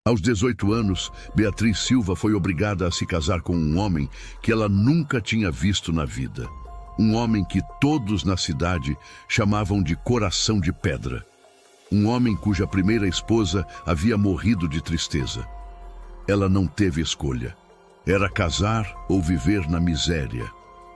Aos 18 anos, Beatriz Silva foi obrigada a se casar com um homem que ela nunca tinha visto na vida. Um homem que todos na cidade chamavam de coração de pedra. Um homem cuja primeira esposa havia morrido de tristeza. Ela não teve escolha. Era casar ou viver na miséria.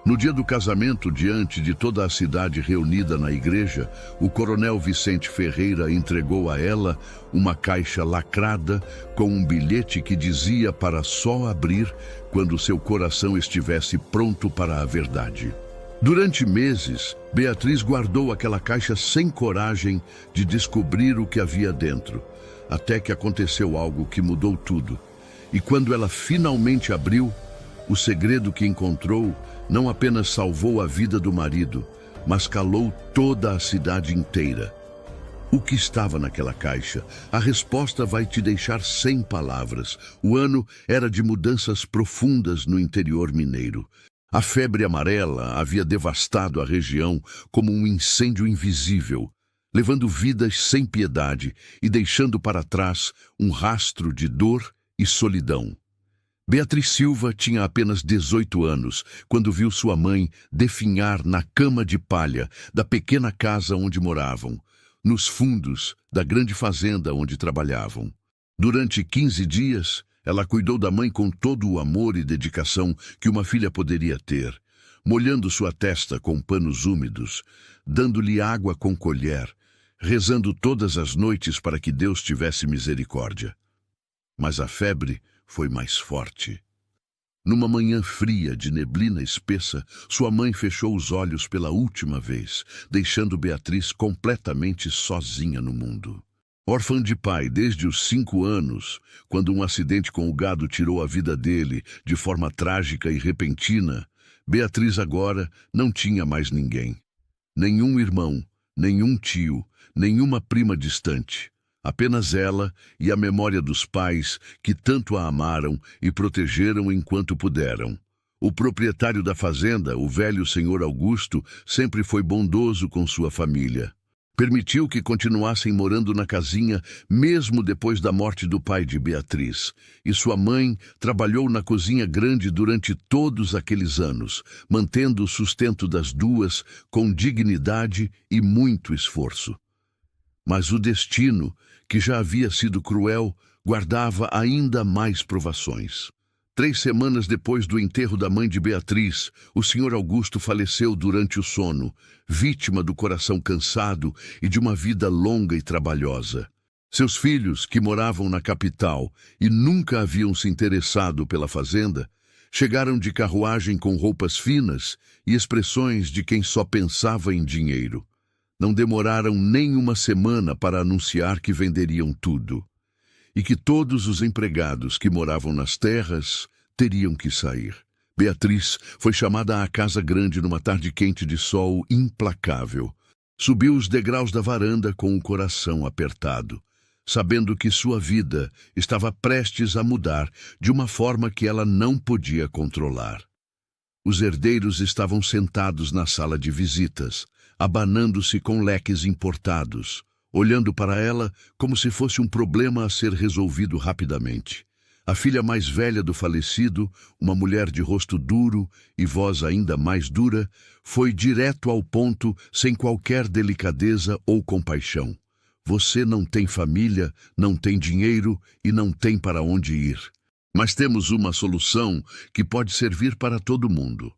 No dia do casamento, diante de toda a cidade reunida na igreja, o coronel Vicente Ferreira entregou a ela uma caixa lacrada com um bilhete que dizia para só abrir quando seu coração estivesse pronto para a verdade. Durante meses, Beatriz guardou aquela caixa sem coragem de descobrir o que havia dentro, até que aconteceu algo que mudou tudo. E quando ela finalmente abriu, o segredo que encontrou não apenas salvou a vida do marido, mas calou toda a cidade inteira. O que estava naquela caixa? A resposta vai te deixar sem palavras. O ano era de mudanças profundas no interior mineiro. A febre amarela havia devastado a região como um incêndio invisível, levando vidas sem piedade e deixando para trás um rastro de dor e solidão. Beatriz Silva tinha apenas 18 anos quando viu sua mãe definhar na cama de palha da pequena casa onde moravam, nos fundos da grande fazenda onde trabalhavam. Durante 15 dias, ela cuidou da mãe com todo o amor e dedicação que uma filha poderia ter, molhando sua testa com panos úmidos, dando-lhe água com colher, rezando todas as noites para que Deus tivesse misericórdia. Mas a febre foi mais forte. Numa manhã fria de neblina espessa, sua mãe fechou os olhos pela última vez, deixando Beatriz completamente sozinha no mundo. Órfã de pai desde os 5 anos, quando um acidente com o gado tirou a vida dele de forma trágica e repentina, Beatriz agora não tinha mais ninguém. Nenhum irmão, nenhum tio, nenhuma prima distante. Apenas ela e a memória dos pais que tanto a amaram e protegeram enquanto puderam. O proprietário da fazenda, o velho senhor Augusto, sempre foi bondoso com sua família. Permitiu que continuassem morando na casinha mesmo depois da morte do pai de Beatriz. E sua mãe trabalhou na cozinha grande durante todos aqueles anos, mantendo o sustento das duas com dignidade e muito esforço. Mas o destino, que já havia sido cruel, guardava ainda mais provações. 3 semanas depois do enterro da mãe de Beatriz, o senhor Augusto faleceu durante o sono, vítima do coração cansado e de uma vida longa e trabalhosa. Seus filhos, que moravam na capital e nunca haviam se interessado pela fazenda, chegaram de carruagem com roupas finas e expressões de quem só pensava em dinheiro. Não demoraram nem uma semana para anunciar que venderiam tudo e que todos os empregados que moravam nas terras teriam que sair. Beatriz foi chamada à casa grande numa tarde quente de sol implacável. Subiu os degraus da varanda com o coração apertado, sabendo que sua vida estava prestes a mudar de uma forma que ela não podia controlar. Os herdeiros estavam sentados na sala de visitas, abanando-se com leques importados, olhando para ela como se fosse um problema a ser resolvido rapidamente. A filha mais velha do falecido, uma mulher de rosto duro e voz ainda mais dura, foi direto ao ponto, sem qualquer delicadeza ou compaixão. Você não tem família, não tem dinheiro e não tem para onde ir. Mas temos uma solução que pode servir para todo mundo.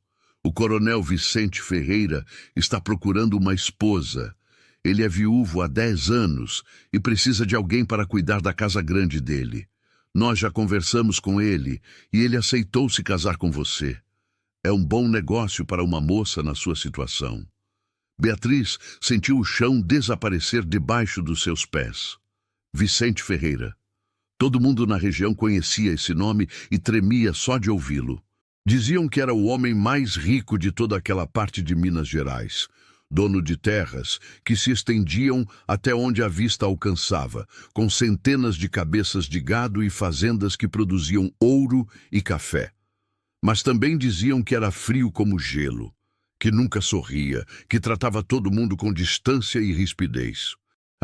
O coronel Vicente Ferreira está procurando uma esposa. Ele é viúvo há 10 anos e precisa de alguém para cuidar da casa grande dele. Nós já conversamos com ele e ele aceitou se casar com você. É um bom negócio para uma moça na sua situação. Beatriz sentiu o chão desaparecer debaixo dos seus pés. Vicente Ferreira. Todo mundo na região conhecia esse nome e tremia só de ouvi-lo. Diziam que era o homem mais rico de toda aquela parte de Minas Gerais, dono de terras que se estendiam até onde a vista alcançava, com centenas de cabeças de gado e fazendas que produziam ouro e café. Mas também diziam que era frio como gelo, que nunca sorria, que tratava todo mundo com distância e rispidez.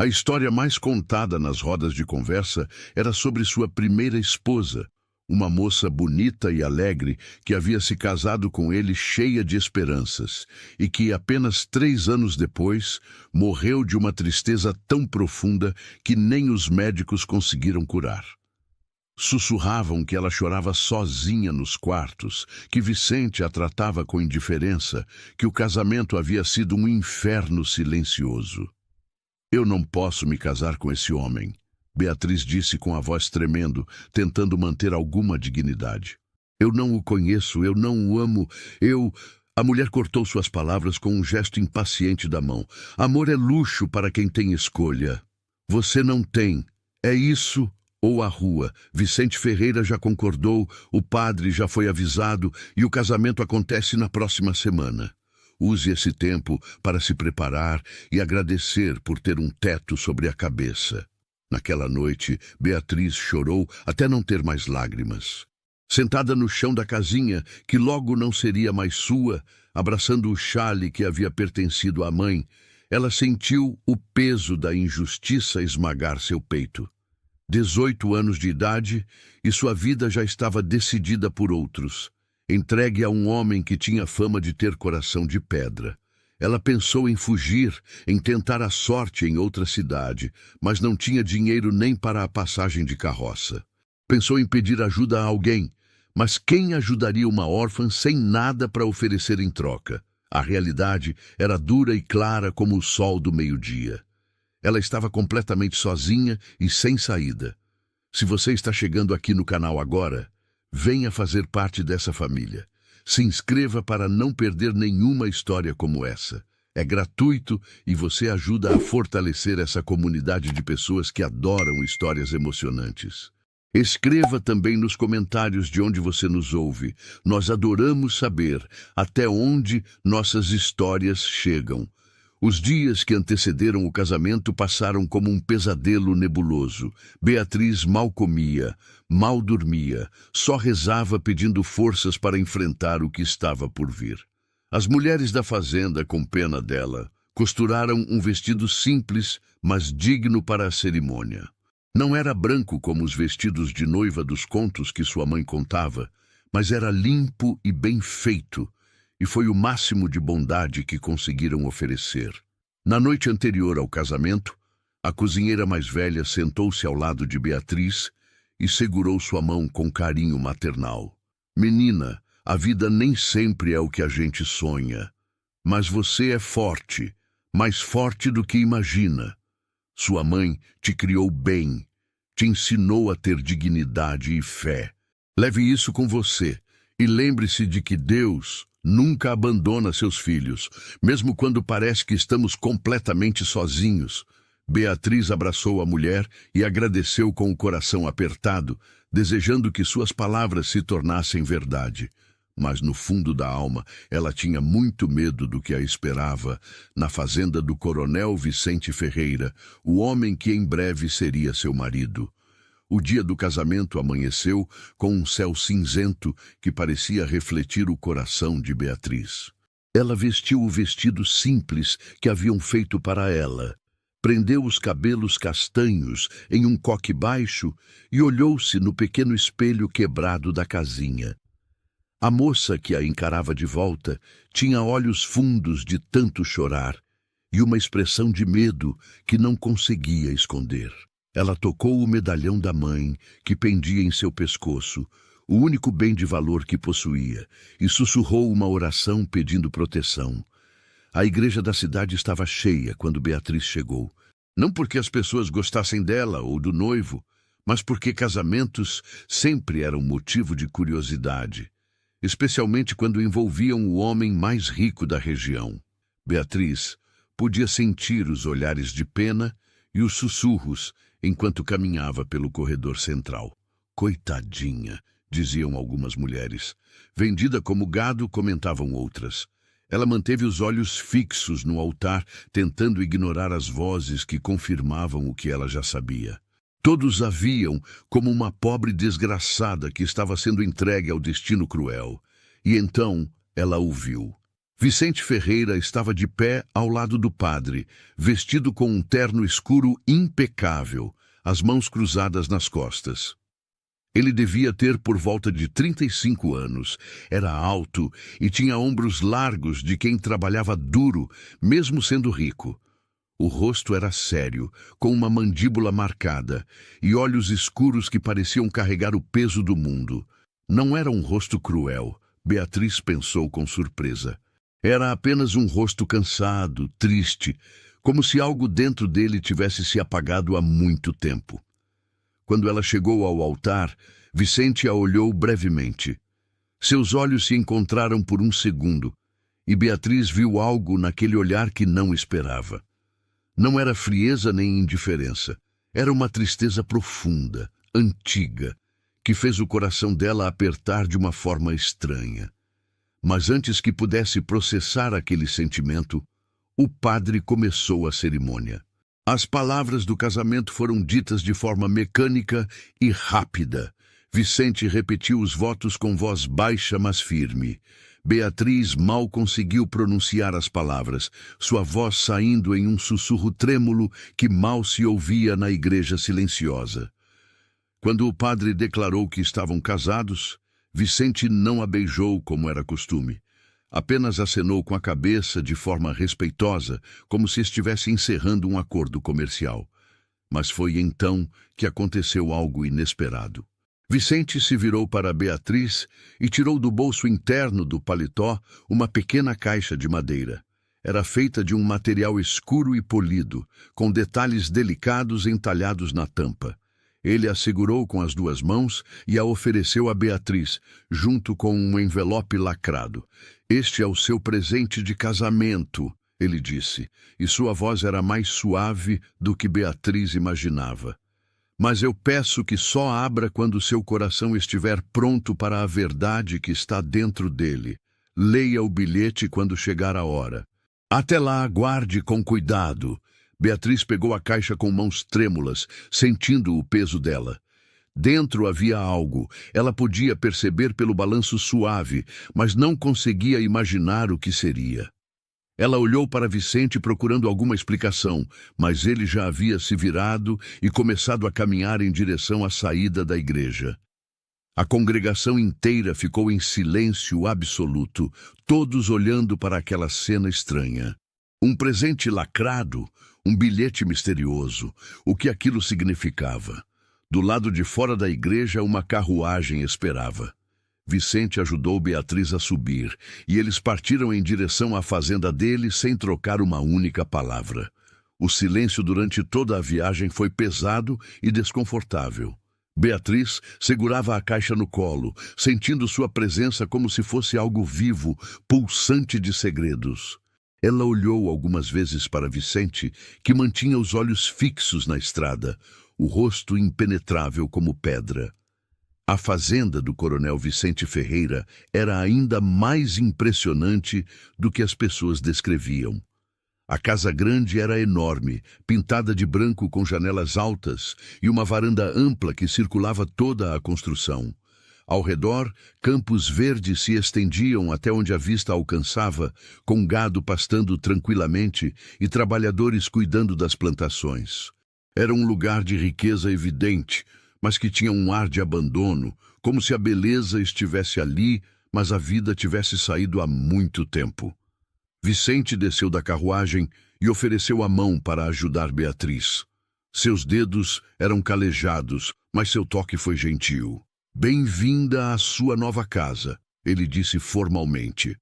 A história mais contada nas rodas de conversa era sobre sua primeira esposa, uma moça bonita e alegre que havia se casado com ele cheia de esperanças e que, apenas 3 anos depois, morreu de uma tristeza tão profunda que nem os médicos conseguiram curar. Sussurravam que ela chorava sozinha nos quartos, que Vicente a tratava com indiferença, que o casamento havia sido um inferno silencioso. Eu não posso me casar com esse homem, Beatriz disse com a voz tremendo, tentando manter alguma dignidade. Eu não o conheço, eu não o amo, eu... A mulher cortou suas palavras com um gesto impaciente da mão. Amor é luxo para quem tem escolha. Você não tem. É isso ou a rua. Vicente Ferreira já concordou, o padre já foi avisado e o casamento acontece na próxima semana. Use esse tempo para se preparar e agradecer por ter um teto sobre a cabeça. Naquela noite, Beatriz chorou até não ter mais lágrimas. Sentada no chão da casinha, que logo não seria mais sua, abraçando o xale que havia pertencido à mãe, ela sentiu o peso da injustiça esmagar seu peito. 18 anos de idade e sua vida já estava decidida por outros. Entregue a um homem que tinha fama de ter coração de pedra. Ela pensou em fugir, em tentar a sorte em outra cidade, mas não tinha dinheiro nem para a passagem de carroça. Pensou em pedir ajuda a alguém, mas quem ajudaria uma órfã sem nada para oferecer em troca? A realidade era dura e clara como o sol do meio-dia. Ela estava completamente sozinha e sem saída. Se você está chegando aqui no canal agora, venha fazer parte dessa família. Se inscreva para não perder nenhuma história como essa. É gratuito e você ajuda a fortalecer essa comunidade de pessoas que adoram histórias emocionantes. Escreva também nos comentários de onde você nos ouve. Nós adoramos saber até onde nossas histórias chegam. Os dias que antecederam o casamento passaram como um pesadelo nebuloso. Beatriz mal comia, mal dormia, só rezava pedindo forças para enfrentar o que estava por vir. As mulheres da fazenda, com pena dela, costuraram um vestido simples, mas digno para a cerimônia. Não era branco como os vestidos de noiva dos contos que sua mãe contava, mas era limpo e bem feito, e foi o máximo de bondade que conseguiram oferecer. Na noite anterior ao casamento, a cozinheira mais velha sentou-se ao lado de Beatriz e segurou sua mão com carinho maternal. Menina, a vida nem sempre é o que a gente sonha, mas você é forte, mais forte do que imagina. Sua mãe te criou bem, te ensinou a ter dignidade e fé. Leve isso com você e lembre-se de que Deus nunca abandona seus filhos, mesmo quando parece que estamos completamente sozinhos. Beatriz abraçou a mulher e agradeceu com o coração apertado, desejando que suas palavras se tornassem verdade. Mas no fundo da alma, ela tinha muito medo do que a esperava na fazenda do coronel Vicente Ferreira, o homem que em breve seria seu marido. O dia do casamento amanheceu com um céu cinzento que parecia refletir o coração de Beatriz. Ela vestiu o vestido simples que haviam feito para ela, prendeu os cabelos castanhos em um coque baixo e olhou-se no pequeno espelho quebrado da casinha. A moça que a encarava de volta tinha olhos fundos de tanto chorar e uma expressão de medo que não conseguia esconder. Ela tocou o medalhão da mãe, que pendia em seu pescoço, o único bem de valor que possuía, e sussurrou uma oração pedindo proteção. A igreja da cidade estava cheia quando Beatriz chegou. Não porque as pessoas gostassem dela ou do noivo, mas porque casamentos sempre eram motivo de curiosidade, especialmente quando envolviam o homem mais rico da região. Beatriz podia sentir os olhares de pena e os sussurros enquanto caminhava pelo corredor central. Coitadinha, diziam algumas mulheres. Vendida como gado, comentavam outras. Ela manteve os olhos fixos no altar, tentando ignorar as vozes que confirmavam o que ela já sabia. Todos a viam como uma pobre desgraçada que estava sendo entregue ao destino cruel. E então ela o viu. Vicente Ferreira estava de pé ao lado do padre, vestido com um terno escuro impecável, as mãos cruzadas nas costas. Ele devia ter por volta de 35 anos, era alto e tinha ombros largos de quem trabalhava duro, mesmo sendo rico. O rosto era sério, com uma mandíbula marcada, e olhos escuros que pareciam carregar o peso do mundo. Não era um rosto cruel, Beatriz pensou com surpresa. Era apenas um rosto cansado, triste, como se algo dentro dele tivesse se apagado há muito tempo. Quando ela chegou ao altar, Vicente a olhou brevemente. Seus olhos se encontraram por um segundo, e Beatriz viu algo naquele olhar que não esperava. Não era frieza nem indiferença, era uma tristeza profunda, antiga, que fez o coração dela apertar de uma forma estranha. Mas antes que pudesse processar aquele sentimento, o padre começou a cerimônia. As palavras do casamento foram ditas de forma mecânica e rápida. Vicente repetiu os votos com voz baixa, mas firme. Beatriz mal conseguiu pronunciar as palavras, sua voz saindo em um sussurro trêmulo que mal se ouvia na igreja silenciosa. Quando o padre declarou que estavam casados, Vicente não a beijou como era costume. Apenas acenou com a cabeça de forma respeitosa, como se estivesse encerrando um acordo comercial. Mas foi então que aconteceu algo inesperado. Vicente se virou para Beatriz e tirou do bolso interno do paletó uma pequena caixa de madeira. Era feita de um material escuro e polido, com detalhes delicados entalhados na tampa. Ele a segurou com as duas mãos e a ofereceu a Beatriz, junto com um envelope lacrado. "Este é o seu presente de casamento", ele disse, e sua voz era mais suave do que Beatriz imaginava. "Mas eu peço que só abra quando seu coração estiver pronto para a verdade que está dentro dele. Leia o bilhete quando chegar a hora. Até lá, guarde com cuidado." Beatriz pegou a caixa com mãos trêmulas, sentindo o peso dela. Dentro havia algo. Ela podia perceber pelo balanço suave, mas não conseguia imaginar o que seria. Ela olhou para Vicente procurando alguma explicação, mas ele já havia se virado e começado a caminhar em direção à saída da igreja. A congregação inteira ficou em silêncio absoluto, todos olhando para aquela cena estranha. Um presente lacrado, um bilhete misterioso. O que aquilo significava? Do lado de fora da igreja, uma carruagem esperava. Vicente ajudou Beatriz a subir, e eles partiram em direção à fazenda dele sem trocar uma única palavra. O silêncio durante toda a viagem foi pesado e desconfortável. Beatriz segurava a caixa no colo, sentindo sua presença como se fosse algo vivo, pulsante de segredos. Ela olhou algumas vezes para Vicente, que mantinha os olhos fixos na estrada, o rosto impenetrável como pedra. A fazenda do coronel Vicente Ferreira era ainda mais impressionante do que as pessoas descreviam. A casa grande era enorme, pintada de branco com janelas altas e uma varanda ampla que circulava toda a construção. Ao redor, campos verdes se estendiam até onde a vista alcançava, com gado pastando tranquilamente e trabalhadores cuidando das plantações. Era um lugar de riqueza evidente, mas que tinha um ar de abandono, como se a beleza estivesse ali, mas a vida tivesse saído há muito tempo. Vicente desceu da carruagem e ofereceu a mão para ajudar Beatriz. Seus dedos eram calejados, mas seu toque foi gentil. "Bem-vinda à sua nova casa", ele disse formalmente.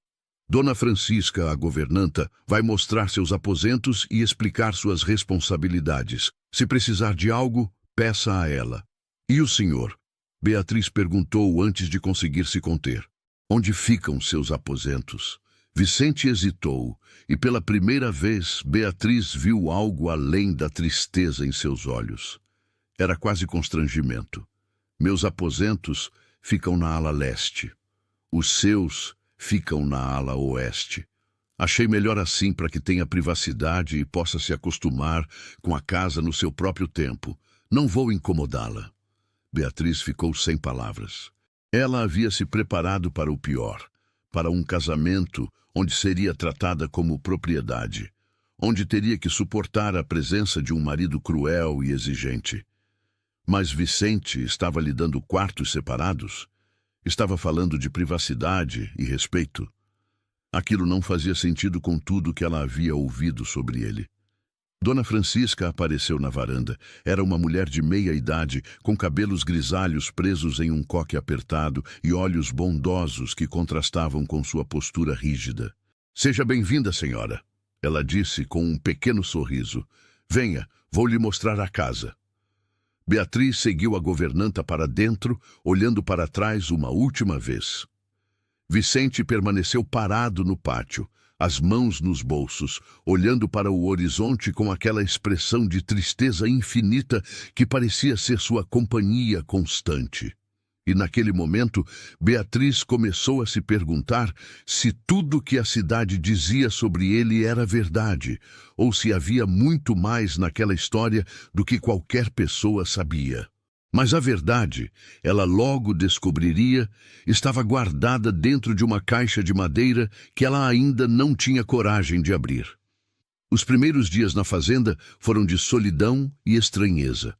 "Dona Francisca, a governanta, vai mostrar seus aposentos e explicar suas responsabilidades. Se precisar de algo, peça a ela." "E o senhor?" Beatriz perguntou antes de conseguir se conter. "Onde ficam seus aposentos?" Vicente hesitou, e pela primeira vez Beatriz viu algo além da tristeza em seus olhos. Era quase constrangimento. "Meus aposentos ficam na ala leste. Os seus ficam na ala oeste. Achei melhor assim para que tenha privacidade e possa se acostumar com a casa no seu próprio tempo. Não vou incomodá-la." Beatriz ficou sem palavras. Ela havia se preparado para o pior, para um casamento onde seria tratada como propriedade, onde teria que suportar a presença de um marido cruel e exigente. Mas Vicente estava lhe dando quartos separados, estava falando de privacidade e respeito. Aquilo não fazia sentido com tudo que ela havia ouvido sobre ele. Dona Francisca apareceu na varanda. Era uma mulher de meia idade, com cabelos grisalhos presos em um coque apertado e olhos bondosos que contrastavam com sua postura rígida. "Seja bem-vinda, senhora", ela disse com um pequeno sorriso. "Venha, vou lhe mostrar a casa." Beatriz seguiu a governanta para dentro, olhando para trás uma última vez. Vicente permaneceu parado no pátio, as mãos nos bolsos, olhando para o horizonte com aquela expressão de tristeza infinita que parecia ser sua companhia constante. E naquele momento, Beatriz começou a se perguntar se tudo que a cidade dizia sobre ele era verdade, ou se havia muito mais naquela história do que qualquer pessoa sabia. Mas a verdade, ela logo descobriria, estava guardada dentro de uma caixa de madeira que ela ainda não tinha coragem de abrir. Os primeiros dias na fazenda foram de solidão e estranheza.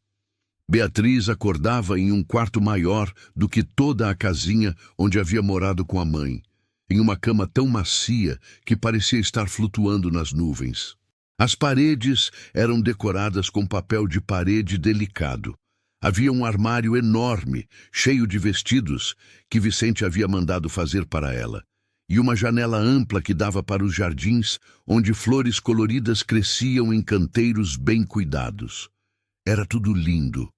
Beatriz acordava em um quarto maior do que toda a casinha onde havia morado com a mãe, em uma cama tão macia que parecia estar flutuando nas nuvens. As paredes eram decoradas com papel de parede delicado. Havia um armário enorme, cheio de vestidos, que Vicente havia mandado fazer para ela, e uma janela ampla que dava para os jardins, onde flores coloridas cresciam em canteiros bem cuidados. Era tudo lindo,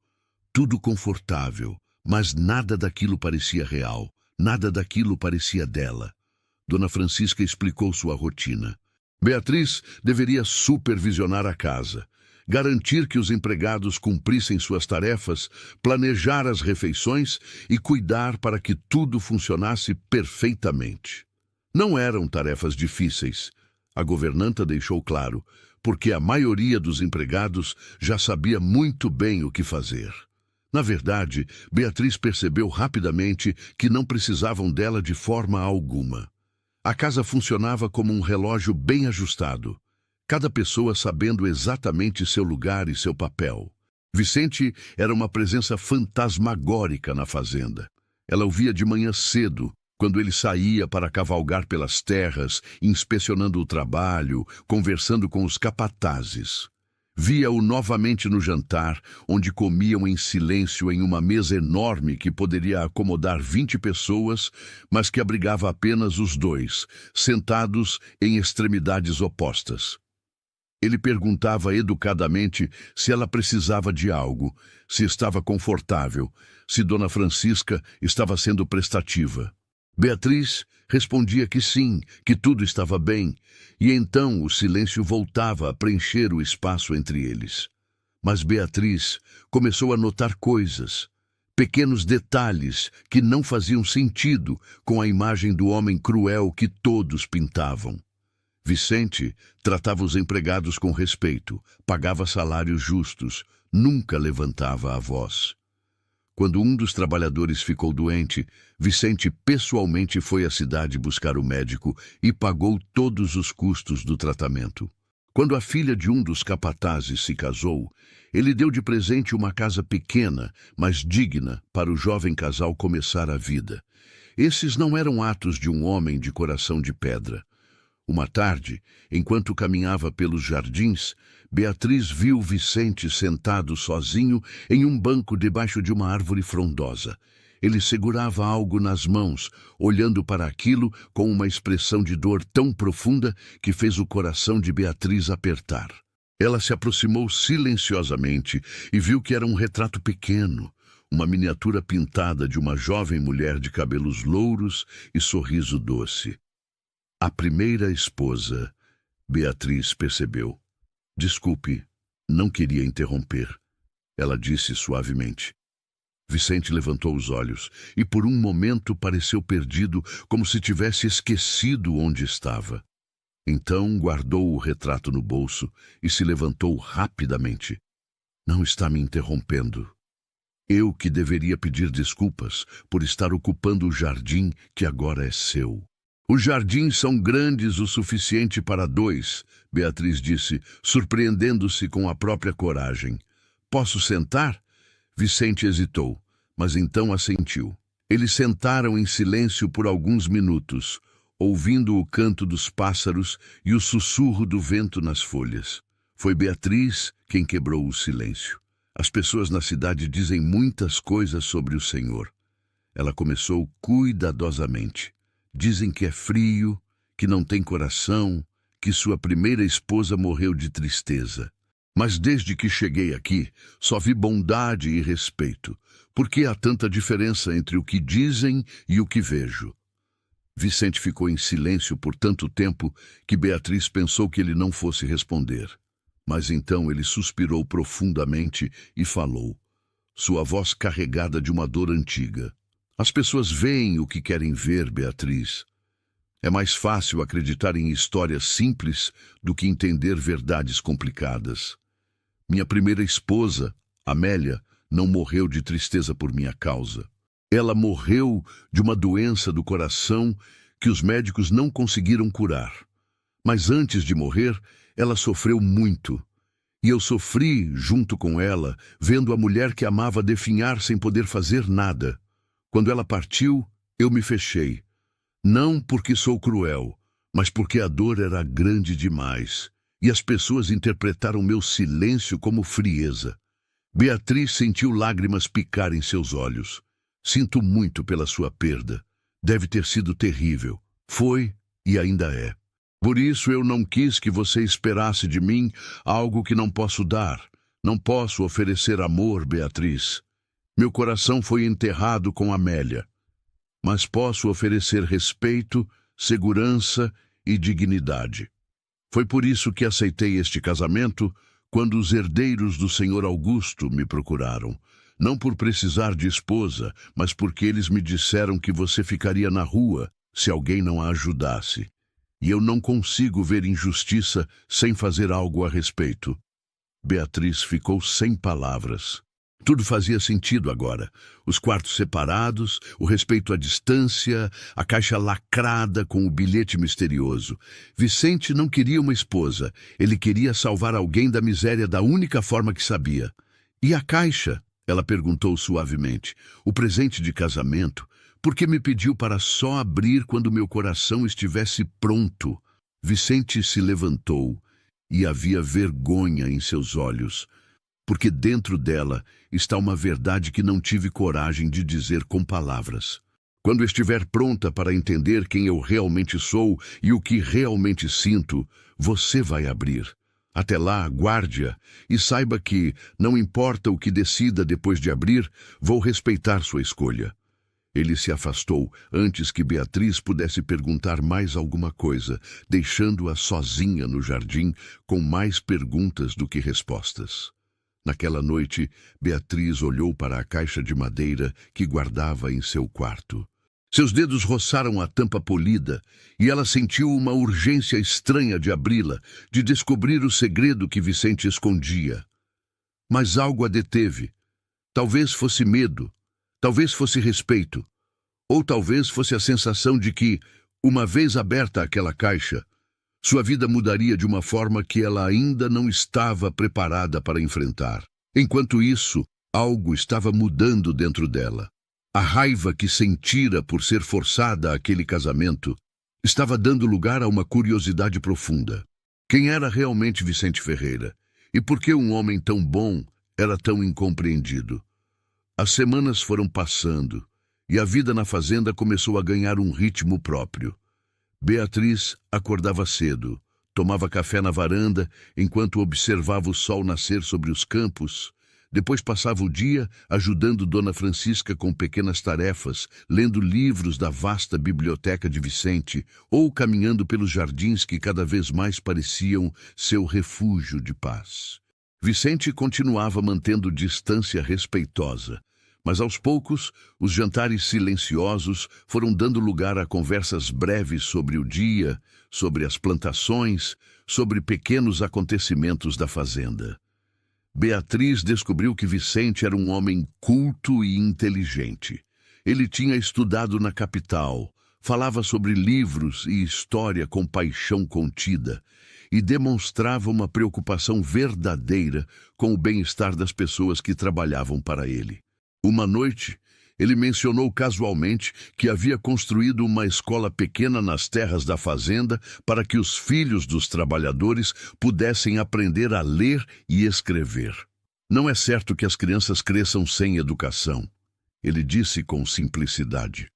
tudo confortável, mas nada daquilo parecia real, nada daquilo parecia dela. Dona Francisca explicou sua rotina. Beatriz deveria supervisionar a casa, garantir que os empregados cumprissem suas tarefas, planejar as refeições e cuidar para que tudo funcionasse perfeitamente. Não eram tarefas difíceis, a governanta deixou claro, porque a maioria dos empregados já sabia muito bem o que fazer. Na verdade, Beatriz percebeu rapidamente que não precisavam dela de forma alguma. A casa funcionava como um relógio bem ajustado, cada pessoa sabendo exatamente seu lugar e seu papel. Vicente era uma presença fantasmagórica na fazenda. Ela o via de manhã cedo, quando ele saía para cavalgar pelas terras, inspecionando o trabalho, conversando com os capatazes. Via-o novamente no jantar, onde comiam em silêncio em uma mesa enorme que poderia acomodar 20 pessoas, mas que abrigava apenas os dois, sentados em extremidades opostas. Ele perguntava educadamente se ela precisava de algo, se estava confortável, se Dona Francisca estava sendo prestativa. Beatriz respondia que sim, que tudo estava bem, e então o silêncio voltava a preencher o espaço entre eles. Mas Beatriz começou a notar coisas, pequenos detalhes que não faziam sentido com a imagem do homem cruel que todos pintavam. Vicente tratava os empregados com respeito, pagava salários justos, nunca levantava a voz. Quando um dos trabalhadores ficou doente, Vicente pessoalmente foi à cidade buscar o médico e pagou todos os custos do tratamento. Quando a filha de um dos capatazes se casou, ele deu de presente uma casa pequena, mas digna, para o jovem casal começar a vida. Esses não eram atos de um homem de coração de pedra. Uma tarde, enquanto caminhava pelos jardins, Beatriz viu Vicente sentado sozinho em um banco debaixo de uma árvore frondosa. Ele segurava algo nas mãos, olhando para aquilo com uma expressão de dor tão profunda que fez o coração de Beatriz apertar. Ela se aproximou silenciosamente e viu que era um retrato pequeno, uma miniatura pintada de uma jovem mulher de cabelos louros e sorriso doce. A primeira esposa, Beatriz percebeu. "Desculpe, não queria interromper", ela disse suavemente. Vicente levantou os olhos e por um momento pareceu perdido, como se tivesse esquecido onde estava. Então guardou o retrato no bolso e se levantou rapidamente. "Não está me interrompendo. Eu que deveria pedir desculpas por estar ocupando o jardim que agora é seu." Os jardins são grandes o suficiente para dois, Beatriz disse, surpreendendo-se com a própria coragem. Posso sentar? Vicente hesitou, mas então assentiu. Eles sentaram em silêncio por alguns minutos, ouvindo o canto dos pássaros e o sussurro do vento nas folhas. Foi Beatriz quem quebrou o silêncio. As pessoas na cidade dizem muitas coisas sobre o Senhor. Ela começou cuidadosamente. Dizem que é frio, que não tem coração, que sua primeira esposa morreu de tristeza. Mas desde que cheguei aqui, só vi bondade e respeito. Por que há tanta diferença entre o que dizem e o que vejo? Vicente ficou em silêncio por tanto tempo que Beatriz pensou que ele não fosse responder. Mas então ele suspirou profundamente e falou, sua voz carregada de uma dor antiga. As pessoas veem o que querem ver, Beatriz. É mais fácil acreditar em histórias simples do que entender verdades complicadas. Minha primeira esposa, Amélia, não morreu de tristeza por minha causa. Ela morreu de uma doença do coração que os médicos não conseguiram curar. Mas antes de morrer, ela sofreu muito. E eu sofri junto com ela, vendo a mulher que amava definhar sem poder fazer nada. Quando ela partiu, eu me fechei. Não porque sou cruel, mas porque a dor era grande demais. E as pessoas interpretaram meu silêncio como frieza. Beatriz sentiu lágrimas picar em seus olhos. Sinto muito pela sua perda. Deve ter sido terrível. Foi e ainda é. Por isso eu não quis que você esperasse de mim algo que não posso dar. Não posso oferecer amor, Beatriz. Meu coração foi enterrado com Amélia. Mas posso oferecer respeito, segurança e dignidade. Foi por isso que aceitei este casamento quando os herdeiros do Senhor Augusto me procuraram. Não por precisar de esposa, mas porque eles me disseram que você ficaria na rua se alguém não a ajudasse. E eu não consigo ver injustiça sem fazer algo a respeito. Beatriz ficou sem palavras. Tudo fazia sentido agora. Os quartos separados, o respeito à distância, a caixa lacrada com o bilhete misterioso. Vicente não queria uma esposa. Ele queria salvar alguém da miséria da única forma que sabia. E a caixa? Ela perguntou suavemente. O presente de casamento? Por que me pediu para só abrir quando meu coração estivesse pronto? Vicente se levantou e havia vergonha em seus olhos. Porque dentro dela está uma verdade que não tive coragem de dizer com palavras. Quando estiver pronta para entender quem eu realmente sou e o que realmente sinto, você vai abrir. Até lá, guarde-a e saiba que, não importa o que decida depois de abrir, vou respeitar sua escolha. Ele se afastou antes que Beatriz pudesse perguntar mais alguma coisa, deixando-a sozinha no jardim com mais perguntas do que respostas. Naquela noite, Beatriz olhou para a caixa de madeira que guardava em seu quarto. Seus dedos roçaram a tampa polida e ela sentiu uma urgência estranha de abri-la, de descobrir o segredo que Vicente escondia. Mas algo a deteve. Talvez fosse medo, talvez fosse respeito, ou talvez fosse a sensação de que, uma vez aberta aquela caixa, sua vida mudaria de uma forma que ela ainda não estava preparada para enfrentar. Enquanto isso, algo estava mudando dentro dela. A raiva que sentira por ser forçada àquele casamento estava dando lugar a uma curiosidade profunda. Quem era realmente Vicente Ferreira? E por que um homem tão bom era tão incompreendido? As semanas foram passando e a vida na fazenda começou a ganhar um ritmo próprio. Beatriz acordava cedo, tomava café na varanda enquanto observava o sol nascer sobre os campos. Depois passava o dia ajudando Dona Francisca com pequenas tarefas, lendo livros da vasta biblioteca de Vicente ou caminhando pelos jardins que cada vez mais pareciam seu refúgio de paz. Vicente continuava mantendo distância respeitosa, mas aos poucos os jantares silenciosos foram dando lugar a conversas breves sobre o dia, sobre as plantações, sobre pequenos acontecimentos da fazenda. Beatriz descobriu que Vicente era um homem culto e inteligente. Ele tinha estudado na capital, Falava sobre livros e história com paixão contida e demonstrava uma preocupação verdadeira com o bem-estar das pessoas que trabalhavam para ele. Uma noite, ele mencionou casualmente que havia construído uma escola pequena nas terras da fazenda para que os filhos dos trabalhadores pudessem aprender a ler e escrever. Não é certo que as crianças cresçam sem educação, ele disse com simplicidade.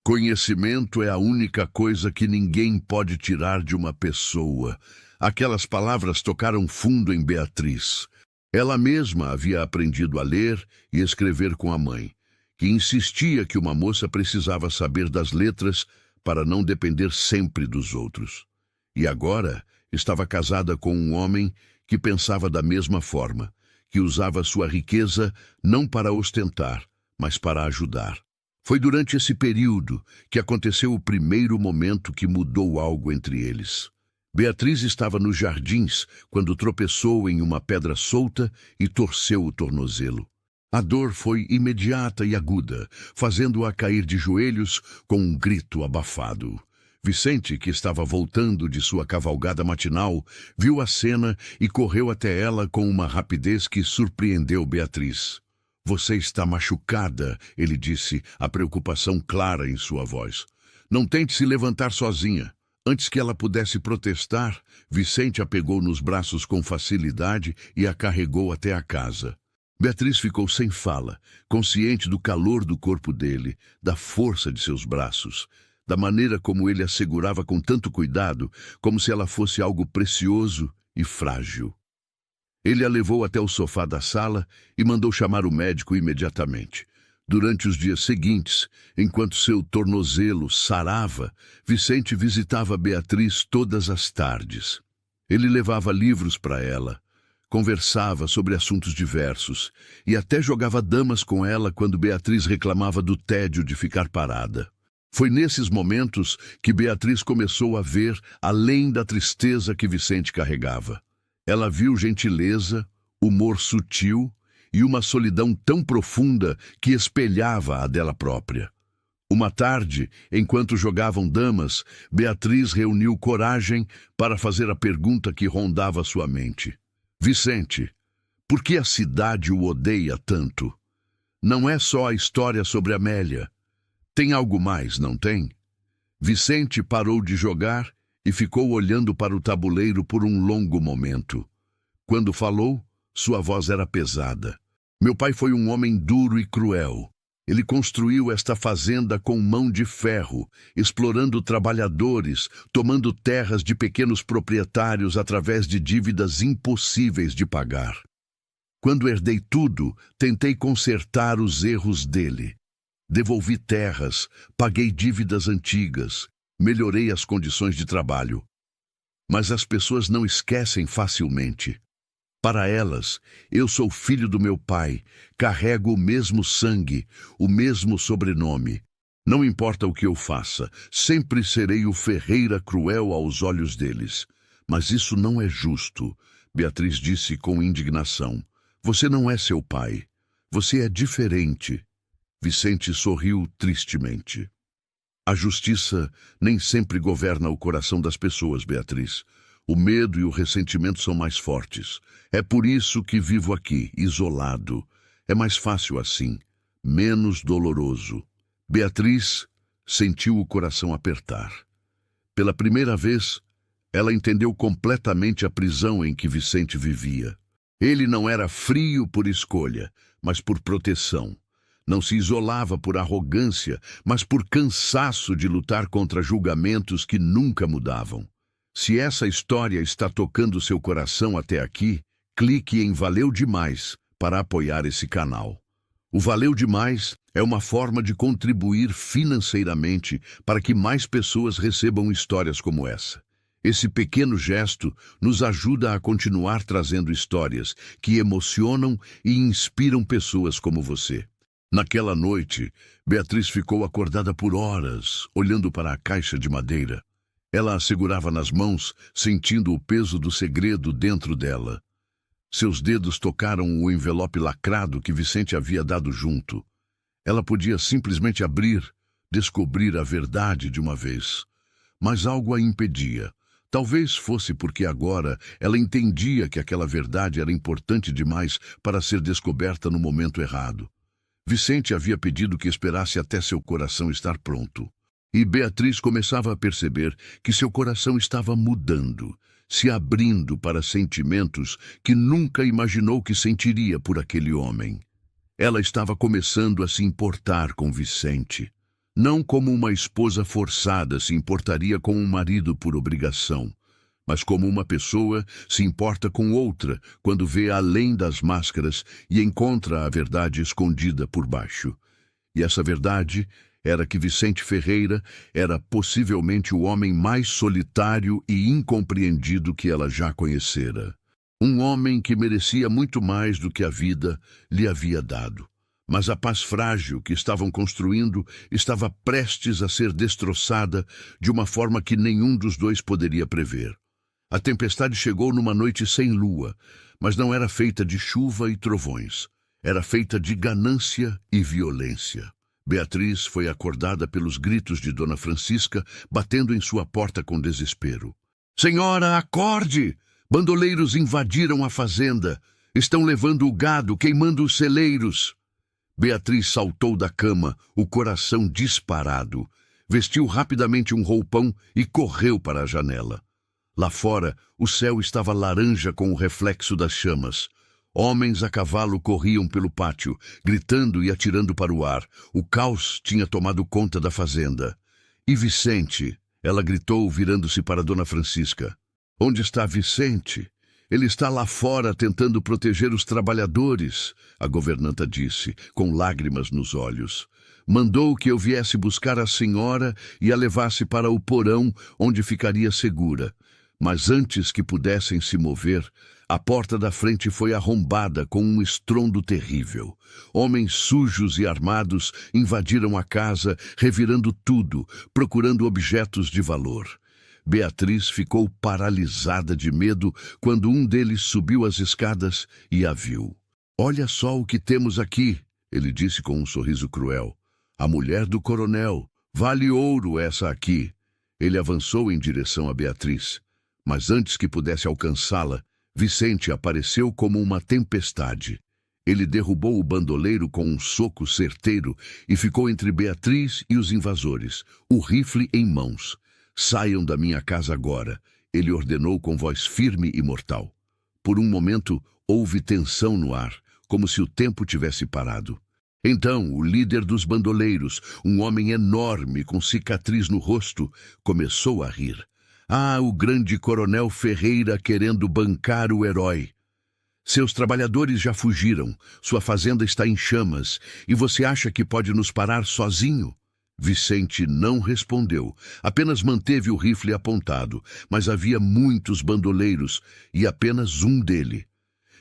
Conhecimento é a única coisa que ninguém pode tirar de uma pessoa. Aquelas palavras tocaram fundo em Beatriz. Ela mesma havia aprendido a ler e escrever com a mãe, que insistia que uma moça precisava saber das letras para não depender sempre dos outros. E agora estava casada com um homem que pensava da mesma forma, que usava sua riqueza não para ostentar, mas para ajudar. Foi durante esse período que aconteceu o primeiro momento que mudou algo entre eles. Beatriz estava nos jardins quando tropeçou em uma pedra solta e torceu o tornozelo. A dor foi imediata e aguda, fazendo-a cair de joelhos com um grito abafado. Vicente, que estava voltando de sua cavalgada matinal, viu a cena e correu até ela com uma rapidez que surpreendeu Beatriz. Você está machucada, ele disse, a preocupação clara em sua voz. Não tente se levantar sozinha. Antes que ela pudesse protestar, Vicente a pegou nos braços com facilidade e a carregou até a casa. Beatriz ficou sem fala, consciente do calor do corpo dele, da força de seus braços, da maneira como ele a segurava com tanto cuidado, como se ela fosse algo precioso e frágil. Ele a levou até o sofá da sala e mandou chamar o médico imediatamente. Durante os dias seguintes, enquanto seu tornozelo sarava, Vicente visitava Beatriz todas as tardes. Ele levava livros para ela, conversava sobre assuntos diversos e até jogava damas com ela quando Beatriz reclamava do tédio de ficar parada. Foi nesses momentos que Beatriz começou a ver além da tristeza que Vicente carregava. Ela viu gentileza, humor sutil e uma solidão tão profunda que espelhava a dela própria. Uma tarde, enquanto jogavam damas, Beatriz reuniu coragem para fazer a pergunta que rondava sua mente. Vicente, por que a cidade o odeia tanto? Não é só a história sobre Amélia. Tem algo mais, não tem? Vicente parou de jogar e ficou olhando para o tabuleiro por um longo momento. Quando falou, sua voz era pesada. Meu pai foi um homem duro e cruel. Ele construiu esta fazenda com mão de ferro, explorando trabalhadores, tomando terras de pequenos proprietários através de dívidas impossíveis de pagar. Quando herdei tudo, tentei consertar os erros dele. Devolvi terras, paguei dívidas antigas, melhorei as condições de trabalho. Mas as pessoas não esquecem facilmente. Para elas, eu sou filho do meu pai, carrego o mesmo sangue, o mesmo sobrenome. Não importa o que eu faça, sempre serei o Ferreira cruel aos olhos deles. Mas isso não é justo, Beatriz disse com indignação. Você não é seu pai. Você é diferente. Vicente sorriu tristemente. A justiça nem sempre governa o coração das pessoas, Beatriz. O medo e o ressentimento são mais fortes. É por isso que vivo aqui, isolado. É mais fácil assim, menos doloroso. Beatriz sentiu o coração apertar. Pela primeira vez, ela entendeu completamente a prisão em que Vicente vivia. Ele não era frio por escolha, mas por proteção. Não se isolava por arrogância, mas por cansaço de lutar contra julgamentos que nunca mudavam. Se essa história está tocando seu coração até aqui, clique em Valeu Demais para apoiar esse canal. O Valeu Demais é uma forma de contribuir financeiramente para que mais pessoas recebam histórias como essa. Esse pequeno gesto nos ajuda a continuar trazendo histórias que emocionam e inspiram pessoas como você. Naquela noite, Beatriz ficou acordada por horas, olhando para a caixa de madeira. Ela a segurava nas mãos, sentindo o peso do segredo dentro dela. Seus dedos tocaram o envelope lacrado que Vicente havia dado junto. Ela podia simplesmente abrir, descobrir a verdade de uma vez. Mas algo a impedia. Talvez fosse porque agora ela entendia que aquela verdade era importante demais para ser descoberta no momento errado. Vicente havia pedido que esperasse até seu coração estar pronto. E Beatriz começava a perceber que seu coração estava mudando, se abrindo para sentimentos que nunca imaginou que sentiria por aquele homem. Ela estava começando a se importar com Vicente. Não como uma esposa forçada se importaria com um marido por obrigação, mas como uma pessoa se importa com outra quando vê além das máscaras e encontra a verdade escondida por baixo. E essa verdade era que Vicente Ferreira era possivelmente o homem mais solitário e incompreendido que ela já conhecera. Um homem que merecia muito mais do que a vida lhe havia dado. Mas a paz frágil que estavam construindo estava prestes a ser destroçada de uma forma que nenhum dos dois poderia prever. A tempestade chegou numa noite sem lua, mas não era feita de chuva e trovões. Era feita de ganância e violência. Beatriz foi acordada pelos gritos de Dona Francisca, batendo em sua porta com desespero. "Senhora, acorde! Bandoleiros invadiram a fazenda. Estão levando o gado, queimando os celeiros." Beatriz saltou da cama, o coração disparado. Vestiu rapidamente um roupão e correu para a janela. Lá fora, o céu estava laranja com o reflexo das chamas. Homens a cavalo corriam pelo pátio, gritando e atirando para o ar. O caos tinha tomado conta da fazenda. "E Vicente?" ela gritou, virando-se para Dona Francisca. "Onde está Vicente? Ele está lá fora tentando proteger os trabalhadores", a governanta disse, com lágrimas nos olhos. "Mandou que eu viesse buscar a senhora e a levasse para o porão, onde ficaria segura. Mas antes que pudessem se mover, a porta da frente foi arrombada com um estrondo terrível. Homens sujos e armados invadiram a casa, revirando tudo, procurando objetos de valor. Beatriz ficou paralisada de medo quando um deles subiu as escadas e a viu. "Olha só o que temos aqui", ele disse com um sorriso cruel. "A mulher do coronel. Vale ouro essa aqui." Ele avançou em direção a Beatriz, mas antes que pudesse alcançá-la, Vicente apareceu como uma tempestade. Ele derrubou o bandoleiro com um soco certeiro e ficou entre Beatriz e os invasores, o rifle em mãos. "Saiam da minha casa agora", ele ordenou com voz firme e mortal. Por um momento, houve tensão no ar, como se o tempo tivesse parado. Então, o líder dos bandoleiros, um homem enorme com cicatriz no rosto, começou a rir. "Ah, o grande coronel Ferreira querendo bancar o herói. Seus trabalhadores já fugiram, sua fazenda está em chamas, e você acha que pode nos parar sozinho?" Vicente não respondeu, apenas manteve o rifle apontado, mas havia muitos bandoleiros e apenas um dele.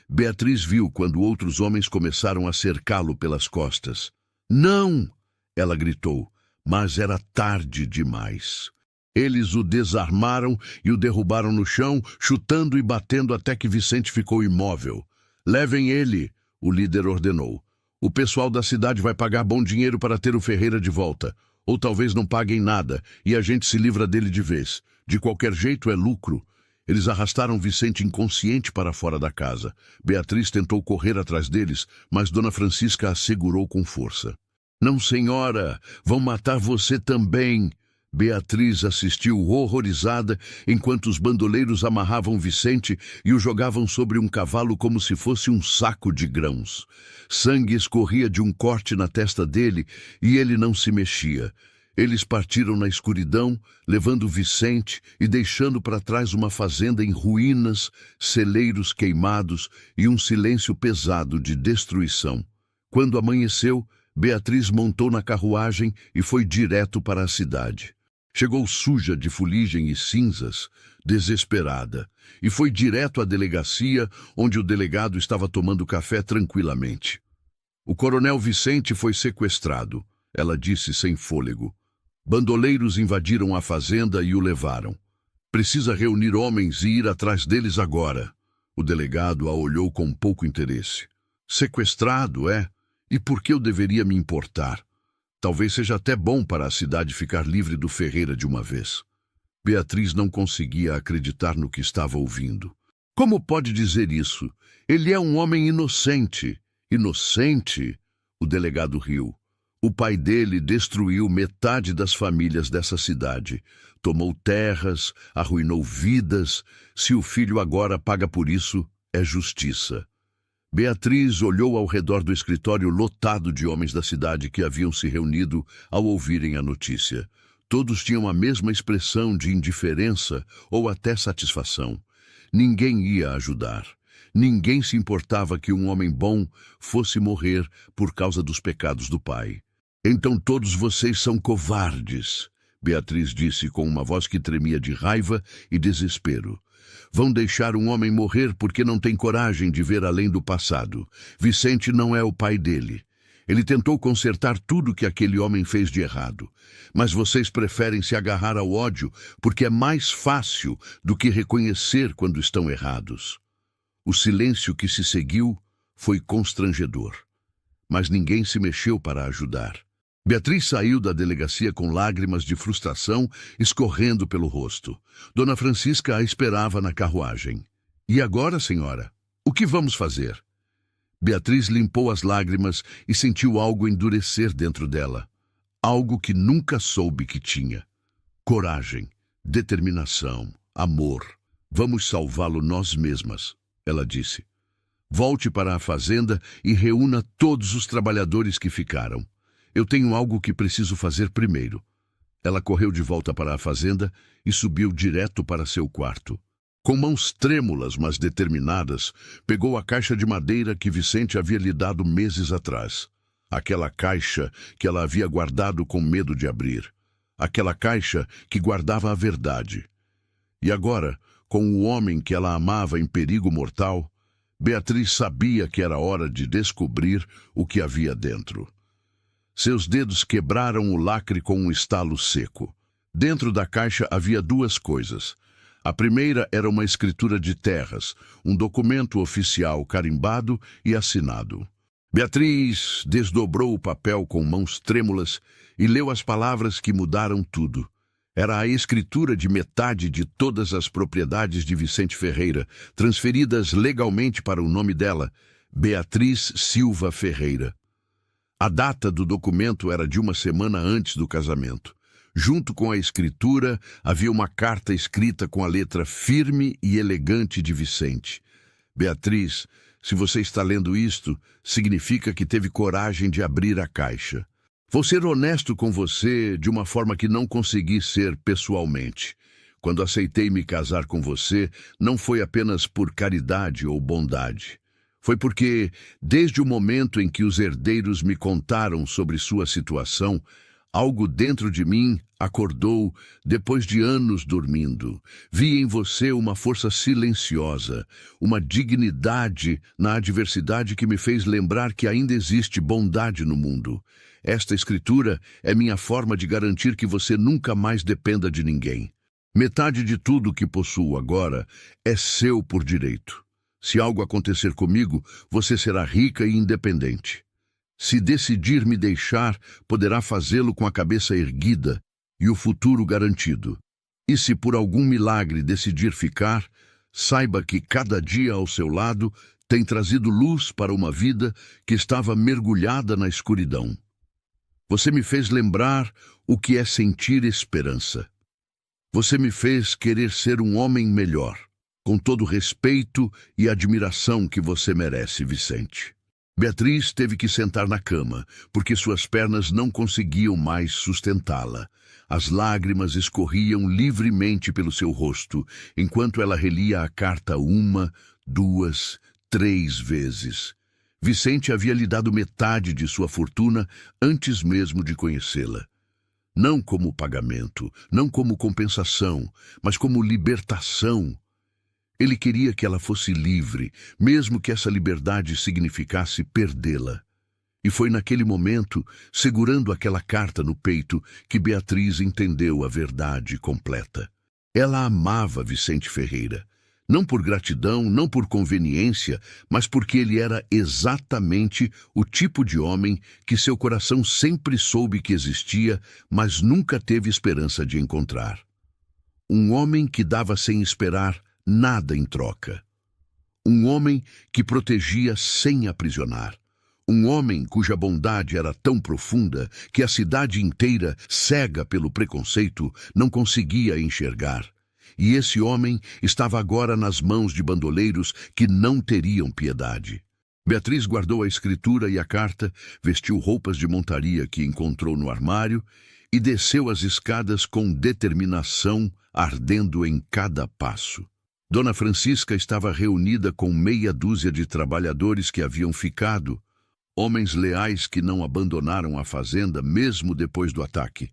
Beatriz viu quando outros homens começaram a cercá-lo pelas costas. "Não!" ela gritou, mas era tarde demais. Eles o desarmaram e o derrubaram no chão, chutando e batendo até que Vicente ficou imóvel. "Levem ele", o líder ordenou. "O pessoal da cidade vai pagar bom dinheiro para ter o Ferreira de volta. Ou talvez não paguem nada, e a gente se livra dele de vez. De qualquer jeito, é lucro." Eles arrastaram Vicente inconsciente para fora da casa. Beatriz tentou correr atrás deles, mas Dona Francisca a segurou com força. "Não, senhora, vão matar você também." Beatriz assistiu horrorizada enquanto os bandoleiros amarravam Vicente e o jogavam sobre um cavalo como se fosse um saco de grãos. Sangue escorria de um corte na testa dele e ele não se mexia. Eles partiram na escuridão, levando Vicente e deixando para trás uma fazenda em ruínas, celeiros queimados e um silêncio pesado de destruição. Quando amanheceu, Beatriz montou na carruagem e foi direto para a cidade. Chegou suja de fuligem e cinzas, desesperada, e foi direto à delegacia, onde o delegado estava tomando café tranquilamente. "O coronel Vicente foi sequestrado", ela disse sem fôlego. "Bandoleiros invadiram a fazenda e o levaram. Precisa reunir homens e ir atrás deles agora." O delegado a olhou com pouco interesse. "Sequestrado, é? E por que eu deveria me importar? Talvez seja até bom para a cidade ficar livre do Ferreira de uma vez. Beatriz não conseguia acreditar no que estava ouvindo. Como pode dizer isso? Ele é um homem inocente. Inocente? O delegado riu. O pai dele destruiu metade das famílias dessa cidade. Tomou terras, arruinou vidas. Se o filho agora paga por isso, é justiça. Beatriz olhou ao redor do escritório lotado de homens da cidade que haviam se reunido ao ouvirem a notícia. Todos tinham a mesma expressão de indiferença ou até satisfação. Ninguém ia ajudar. Ninguém se importava que um homem bom fosse morrer por causa dos pecados do pai. Então todos vocês são covardes, Beatriz disse com uma voz que tremia de raiva e desespero. Vão deixar um homem morrer porque não tem coragem de ver além do passado. Vicente não é o pai dele. Ele tentou consertar tudo que aquele homem fez de errado. Mas vocês preferem se agarrar ao ódio porque é mais fácil do que reconhecer quando estão errados. O silêncio que se seguiu foi constrangedor. Mas ninguém se mexeu para ajudar. Beatriz saiu da delegacia com lágrimas de frustração escorrendo pelo rosto. Dona Francisca a esperava na carruagem. E agora, senhora? O que vamos fazer? Beatriz limpou as lágrimas e sentiu algo endurecer dentro dela. Algo que nunca soube que tinha. Coragem, determinação, amor. Vamos salvá-lo nós mesmas, ela disse. Volte para a fazenda e reúna todos os trabalhadores que ficaram. Eu tenho algo que preciso fazer primeiro. Ela correu de volta para a fazenda e subiu direto para seu quarto. Com mãos trêmulas, mas determinadas, pegou a caixa de madeira que Vicente havia lhe dado meses atrás. Aquela caixa que ela havia guardado com medo de abrir. Aquela caixa que guardava a verdade. E agora, com o homem que ela amava em perigo mortal, Beatriz sabia que era hora de descobrir o que havia dentro. Seus dedos quebraram o lacre com um estalo seco. Dentro da caixa havia duas coisas. A primeira era uma escritura de terras, um documento oficial carimbado e assinado. Beatriz desdobrou o papel com mãos trêmulas e leu as palavras que mudaram tudo. Era a escritura de metade de todas as propriedades de Vicente Ferreira, transferidas legalmente para o nome dela, Beatriz Silva Ferreira. A data do documento era de uma semana antes do casamento. Junto com a escritura, havia uma carta escrita com a letra firme e elegante de Vicente. Beatriz, se você está lendo isto, significa que teve coragem de abrir a caixa. Vou ser honesto com você de uma forma que não consegui ser pessoalmente. Quando aceitei me casar com você, não foi apenas por caridade ou bondade. Foi porque, desde o momento em que os herdeiros me contaram sobre sua situação, algo dentro de mim acordou depois de anos dormindo. Vi em você uma força silenciosa, uma dignidade na adversidade que me fez lembrar que ainda existe bondade no mundo. Esta escritura é minha forma de garantir que você nunca mais dependa de ninguém. Metade de tudo que possuo agora é seu por direito. Se algo acontecer comigo, você será rica e independente. Se decidir me deixar, poderá fazê-lo com a cabeça erguida e o futuro garantido. E se por algum milagre decidir ficar, saiba que cada dia ao seu lado tem trazido luz para uma vida que estava mergulhada na escuridão. Você me fez lembrar o que é sentir esperança. Você me fez querer ser um homem melhor. Com todo o respeito e admiração que você merece, Vicente. Beatriz teve que sentar na cama, porque suas pernas não conseguiam mais sustentá-la. As lágrimas escorriam livremente pelo seu rosto, enquanto ela relia a carta 1, 2, 3 vezes. Vicente havia lhe dado metade de sua fortuna antes mesmo de conhecê-la. Não como pagamento, não como compensação, mas como libertação. Ele queria que ela fosse livre, mesmo que essa liberdade significasse perdê-la. E foi naquele momento, segurando aquela carta no peito, que Beatriz entendeu a verdade completa. Ela amava Vicente Ferreira. Não por gratidão, não por conveniência, mas porque ele era exatamente o tipo de homem que seu coração sempre soube que existia, mas nunca teve esperança de encontrar. Um homem que dava sem esperar nada em troca. Um homem que protegia sem aprisionar. Um homem cuja bondade era tão profunda que a cidade inteira, cega pelo preconceito, não conseguia enxergar. E esse homem estava agora nas mãos de bandoleiros que não teriam piedade. Beatriz guardou a escritura e a carta, vestiu roupas de montaria que encontrou no armário e desceu as escadas com determinação, ardendo em cada passo. Dona Francisca estava reunida com meia dúzia de trabalhadores que haviam ficado, homens leais que não abandonaram a fazenda mesmo depois do ataque.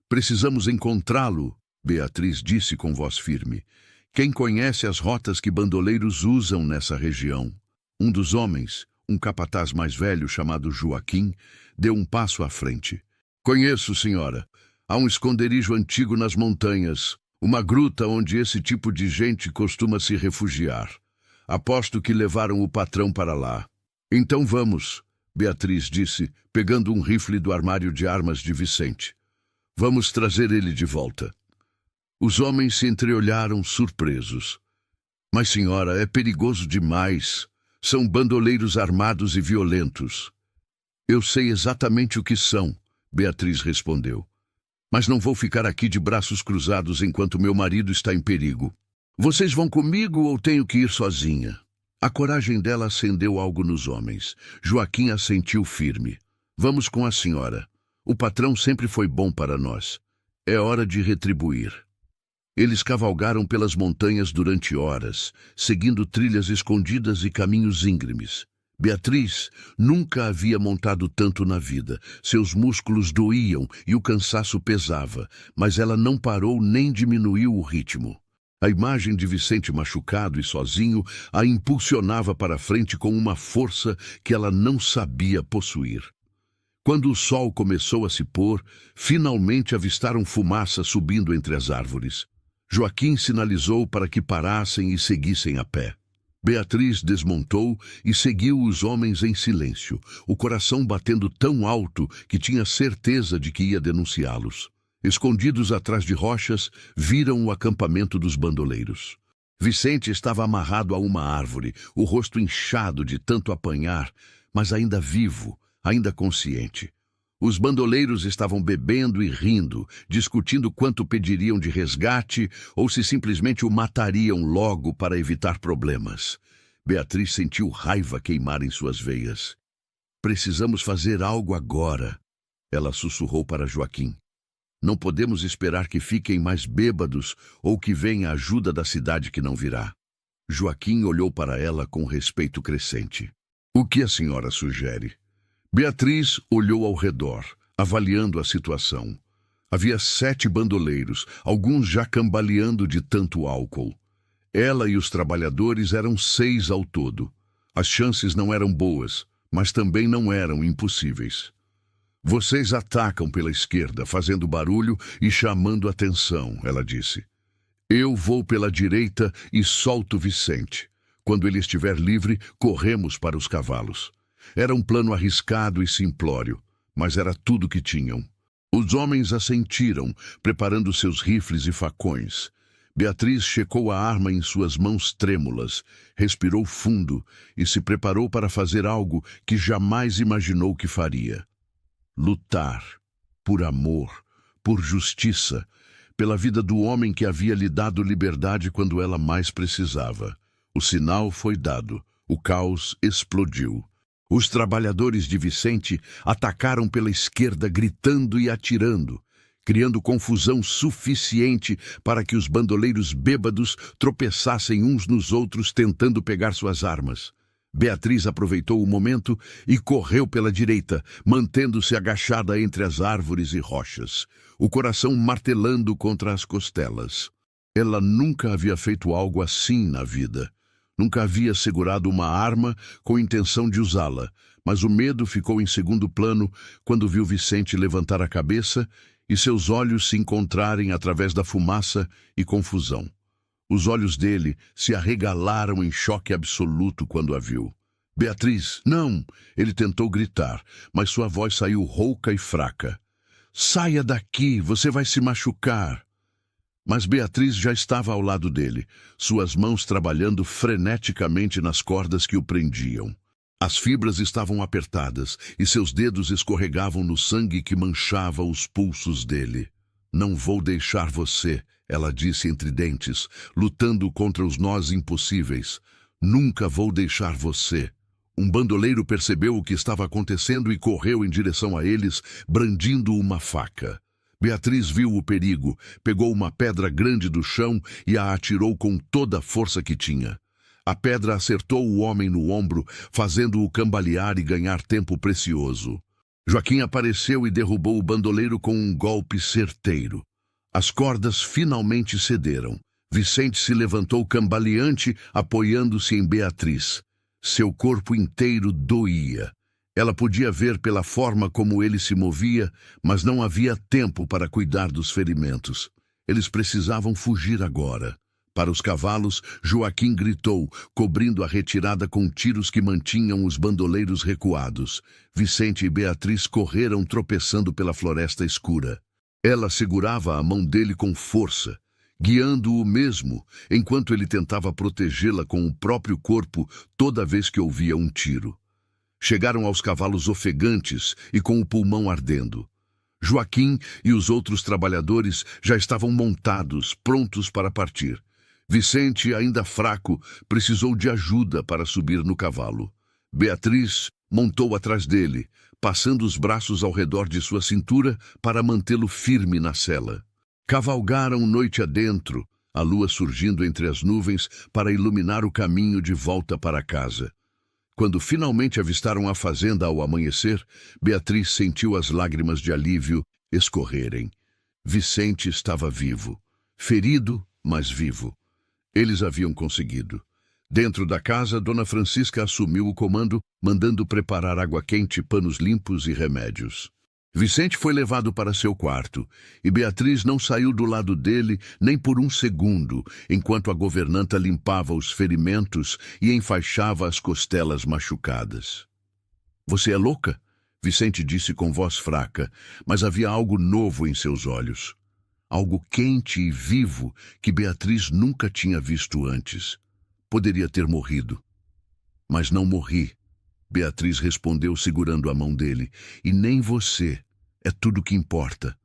Precisamos encontrá-lo, Beatriz disse com voz firme. Quem conhece as rotas que bandoleiros usam nessa região? Um dos homens, um capataz mais velho chamado Joaquim, deu um passo à frente. Conheço, senhora. Há um esconderijo antigo nas montanhas, uma gruta onde esse tipo de gente costuma se refugiar. Aposto que levaram o patrão para lá. Então vamos, Beatriz disse, pegando um rifle do armário de armas de Vicente. Vamos trazer ele de volta. Os homens se entreolharam surpresos. Mas, senhora, é perigoso demais. São bandoleiros armados e violentos. Eu sei exatamente o que são, Beatriz respondeu. Mas não vou ficar aqui de braços cruzados enquanto meu marido está em perigo. Vocês vão comigo ou tenho que ir sozinha? A coragem dela acendeu algo nos homens. Joaquim assentiu firme. Vamos com a senhora. O patrão sempre foi bom para nós. É hora de retribuir. Eles cavalgaram pelas montanhas durante horas, seguindo trilhas escondidas e caminhos íngremes. Beatriz nunca havia montado tanto na vida. Seus músculos doíam e o cansaço pesava, mas ela não parou nem diminuiu o ritmo. A imagem de Vicente machucado e sozinho a impulsionava para frente com uma força que ela não sabia possuir. Quando o sol começou a se pôr, finalmente avistaram fumaça subindo entre as árvores. Joaquim sinalizou para que parassem e seguissem a pé. Beatriz desmontou e seguiu os homens em silêncio, o coração batendo tão alto que tinha certeza de que ia denunciá-los. Escondidos atrás de rochas, viram o acampamento dos bandoleiros. Vicente estava amarrado a uma árvore, o rosto inchado de tanto apanhar, mas ainda vivo, ainda consciente. Os bandoleiros estavam bebendo e rindo, discutindo quanto pediriam de resgate ou se simplesmente o matariam logo para evitar problemas. Beatriz sentiu raiva queimar em suas veias. Precisamos fazer algo agora, ela sussurrou para Joaquim. Não podemos esperar que fiquem mais bêbados ou que venha a ajuda da cidade que não virá. Joaquim olhou para ela com respeito crescente. O que a senhora sugere? Beatriz olhou ao redor, avaliando a situação. Havia 7 bandoleiros, alguns já cambaleando de tanto álcool. Ela e os trabalhadores eram 6 ao todo. As chances não eram boas, mas também não eram impossíveis. Vocês atacam pela esquerda, fazendo barulho e chamando atenção, ela disse. Eu vou pela direita e solto Vicente. Quando ele estiver livre, corremos para os cavalos. Era um plano arriscado e simplório, mas era tudo que tinham. Os homens assentiram, preparando seus rifles e facões. Beatriz checou a arma em suas mãos trêmulas, respirou fundo e se preparou para fazer algo que jamais imaginou que faria. Lutar, por amor, por justiça, pela vida do homem que havia lhe dado liberdade quando ela mais precisava. O sinal foi dado, o caos explodiu. Os trabalhadores de Vicente atacaram pela esquerda gritando e atirando, criando confusão suficiente para que os bandoleiros bêbados tropeçassem uns nos outros tentando pegar suas armas. Beatriz aproveitou o momento e correu pela direita, mantendo-se agachada entre as árvores e rochas, o coração martelando contra as costelas. Ela nunca havia feito algo assim na vida. Nunca havia segurado uma arma com intenção de usá-la, mas o medo ficou em segundo plano quando viu Vicente levantar a cabeça e seus olhos se encontrarem através da fumaça e confusão. Os olhos dele se arregalaram em choque absoluto quando a viu. Beatriz, não! Ele tentou gritar, mas sua voz saiu rouca e fraca. Saia daqui, você vai se machucar. Mas Beatriz já estava ao lado dele, suas mãos trabalhando freneticamente nas cordas que o prendiam. As fibras estavam apertadas e seus dedos escorregavam no sangue que manchava os pulsos dele. Não vou deixar você, ela disse entre dentes, lutando contra os nós impossíveis. Nunca vou deixar você. Um bandoleiro percebeu o que estava acontecendo e correu em direção a eles, brandindo uma faca. Beatriz viu o perigo, pegou uma pedra grande do chão e a atirou com toda a força que tinha. A pedra acertou o homem no ombro, fazendo-o cambalear e ganhar tempo precioso. Joaquim apareceu e derrubou o bandoleiro com um golpe certeiro. As cordas finalmente cederam. Vicente se levantou cambaleante, apoiando-se em Beatriz. Seu corpo inteiro doía. Ela podia ver pela forma como ele se movia, mas não havia tempo para cuidar dos ferimentos. Eles precisavam fugir agora. Para os cavalos, Joaquim gritou, cobrindo a retirada com tiros que mantinham os bandoleiros recuados. Vicente e Beatriz correram tropeçando pela floresta escura. Ela segurava a mão dele com força, guiando-o mesmo, enquanto ele tentava protegê-la com o próprio corpo toda vez que ouvia um tiro. Chegaram aos cavalos ofegantes e com o pulmão ardendo. Joaquim e os outros trabalhadores já estavam montados, prontos para partir. Vicente, ainda fraco, precisou de ajuda para subir no cavalo. Beatriz montou atrás dele, passando os braços ao redor de sua cintura para mantê-lo firme na sela. Cavalgaram noite adentro, a lua surgindo entre as nuvens para iluminar o caminho de volta para casa. Quando finalmente avistaram a fazenda ao amanhecer, Beatriz sentiu as lágrimas de alívio escorrerem. Vicente estava vivo, ferido, mas vivo. Eles haviam conseguido. Dentro da casa, Dona Francisca assumiu o comando, mandando preparar água quente, panos limpos e remédios. Vicente foi levado para seu quarto, e Beatriz não saiu do lado dele nem por um segundo, enquanto a governanta limpava os ferimentos e enfaixava as costelas machucadas. Você é louca? Vicente disse com voz fraca, mas havia algo novo em seus olhos. Algo quente e vivo que Beatriz nunca tinha visto antes. Poderia ter morrido. Mas não morri. Beatriz respondeu segurando a mão dele. E nem você. É tudo que importa.